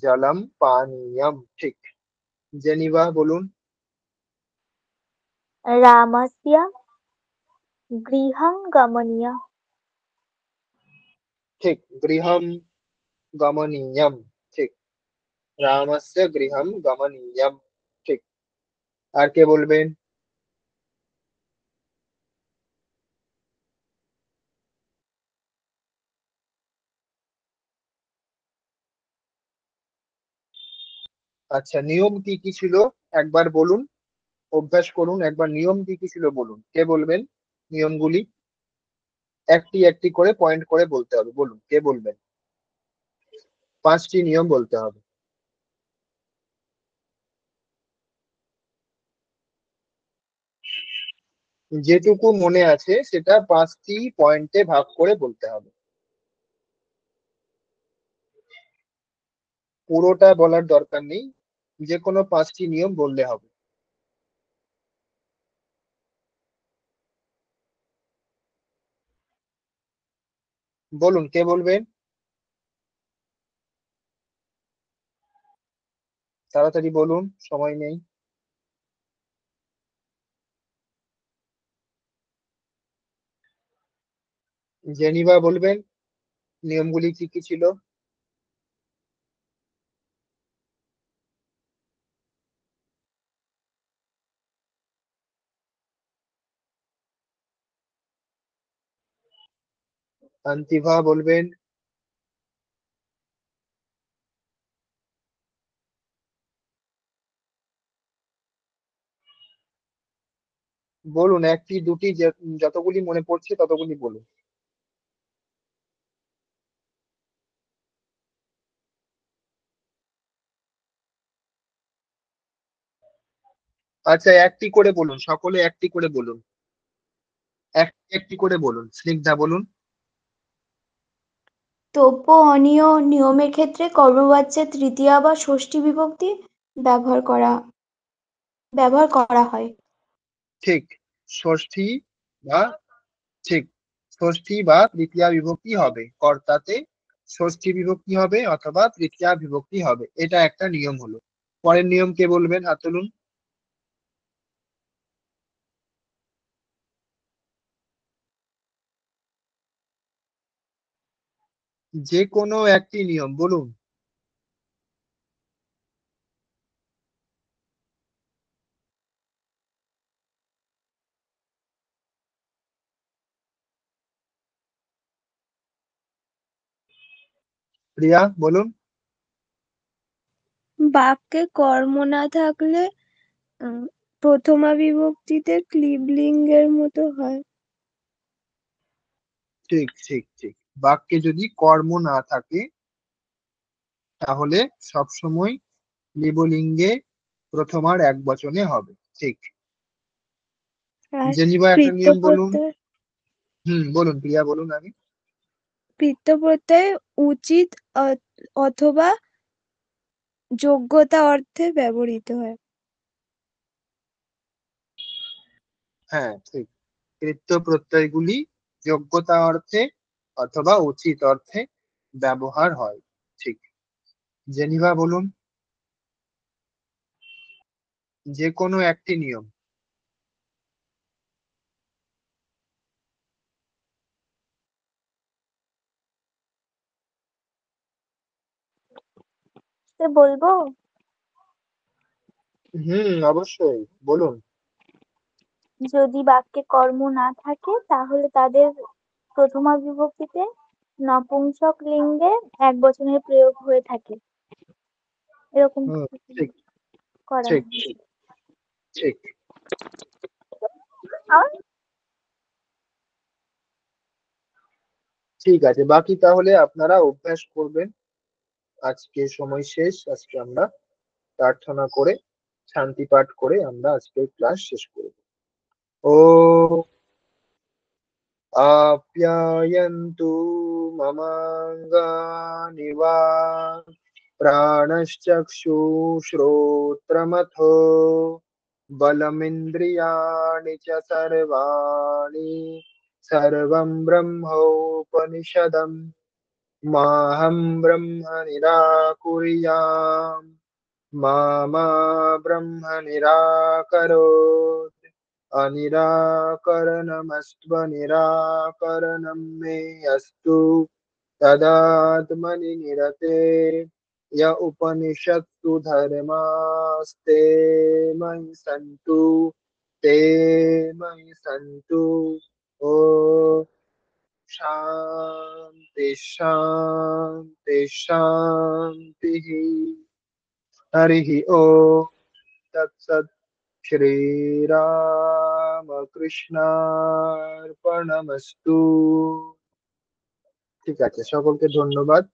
জলম পানীয়ম। ঠিক। জেনিভা বলুন। रामस्य गृहं गमनीय। ঠিক। গৃহম গমনীয়ম। ঠিক। রামস্য গৃহম গমনীয়ম। ঠিক। আর কে বলবেন? আচ্ছা, নিয়ম কি কি ছিল একবার বলুন, অভ্যাস করুন একবার। নিয়ম কি কি ছিল বলুন, কে বলবেন নিয়মগুলি? একটি একটি করে পয়েন্ট করে বলতে হবে, বলুন কে বলবেন। 5টি নিয়ম বলতে হবে। যেটুকু মনে আছে সেটা 5টি পয়েন্টে ভাগ করে বলতে হবে। পুরোটা বলার দরকার নেই, যে কোনো 5টি নিয়ম বললে হবে। বলুন কে বলবেন, তাড়াতাড়ি বলুন, সময় নেই। জেনিভা বলবেন নিয়মগুলি কি কি ছিল? অন্তিভা বলবেন। বলুন একটি দুটি, যতগুলি মনে পড়ছে ততগুলি বলুন। আচ্ছা একটি করে বলুন, সকলে একটি করে বলুন। একটি একটি করে বলুন। স্নিগ্ধা বলুন। দ্রব্য অনীয় নিয়মের ক্ষেত্রে কর্মবাচ্যের তৃতীয়া বা ষষ্ঠী বিভক্তি ব্যবহার করা হয়। ঠিক। ষষ্ঠী বা ঠিক, ষষ্ঠী বা তৃতীয়া বিভক্তি হবে, কর্তাতে ষষ্ঠী বিভক্তি হবে অথবা তৃতীয়া বিভক্তি হবে, এটা একটা নিয়ম হলো। পরের নিয়ম কে বলবেন, হাত তুলুন। যে কোনো একটি নিয়ম বলুন। প্রিয়া বলুন। বাক্যে কর্ম না থাকলে প্রথমা বিভক্তিতে ক্লিবলিঙ্গের মতো হয়। ঠিক ঠিক ঠিক। বাক্যে যদি কর্ম না থাকে তাহলে সবসময় লিবলিঙ্গে প্রথমার এক বচনে হবে। ঠিক। আর জেনিভা একটা কৃত্য নিয়ম বলুন। প্রত্যয় বলুন প্রিয়া, বলুন আগে। কৃত্য প্রত্যয় উচিত অথবা যোগ্যতা অর্থে ব্যবহৃত হয়। হ্যাঁ ঠিক, কৃত্য প্রত্যয়গুলি যোগ্যতা অর্থে অথবা উচিত অর্থে ব্যবহার হয়। ঠিক। জেনিভা বলুন, যে কোনো একটি নিয়ম। বলবো? অবশ্যই বলুন। যদি বাক্যে কর্ম না থাকে তাহলে তাদের প্রথমা বিভক্তিতে নপুংসক লিঙ্গে একবচনের প্রয়োগ হয়ে থাকে, এরকম হুম ঠিক করা ঠিক হয়েছে। ঠিক ঠিক। আর ঠিক আছে, বাকি তাহলে আপনারা অভ্যাস করবেন। আজকে সময় শেষ, আজকে আমরা প্রার্থনা করে, শান্তি পাঠ করে আমরা আজকের ক্লাস শেষ করব। ও আপ্যায়ন্তু মমাঙ্গানি ওয়া প্রাণশ্চক্ষুশ্রোত্রমথো বলমিন্দ্রিয়াণি চ সর্বাণি সর্বং ব্রহ্মোপনিষদम् মাহম ব্রহ্ম নিরাকুর্যাম মা মা ব্রহ্ম নিরাকরোत् अनिराकरणमस्त्व निराकरणं मे अस्तु तदात्मनि निरते य उपनिषत्सु धर्मास्ते मयि सन्तु, ते मयि सन्तु। ॐ शान्ति शान्ति शान्तिः। हरिः ओम् तत्सत्। শ্রীরামকৃষ্ণার্পণমস্তু। ঠিক আছে, সকলকে ধন্যবাদ।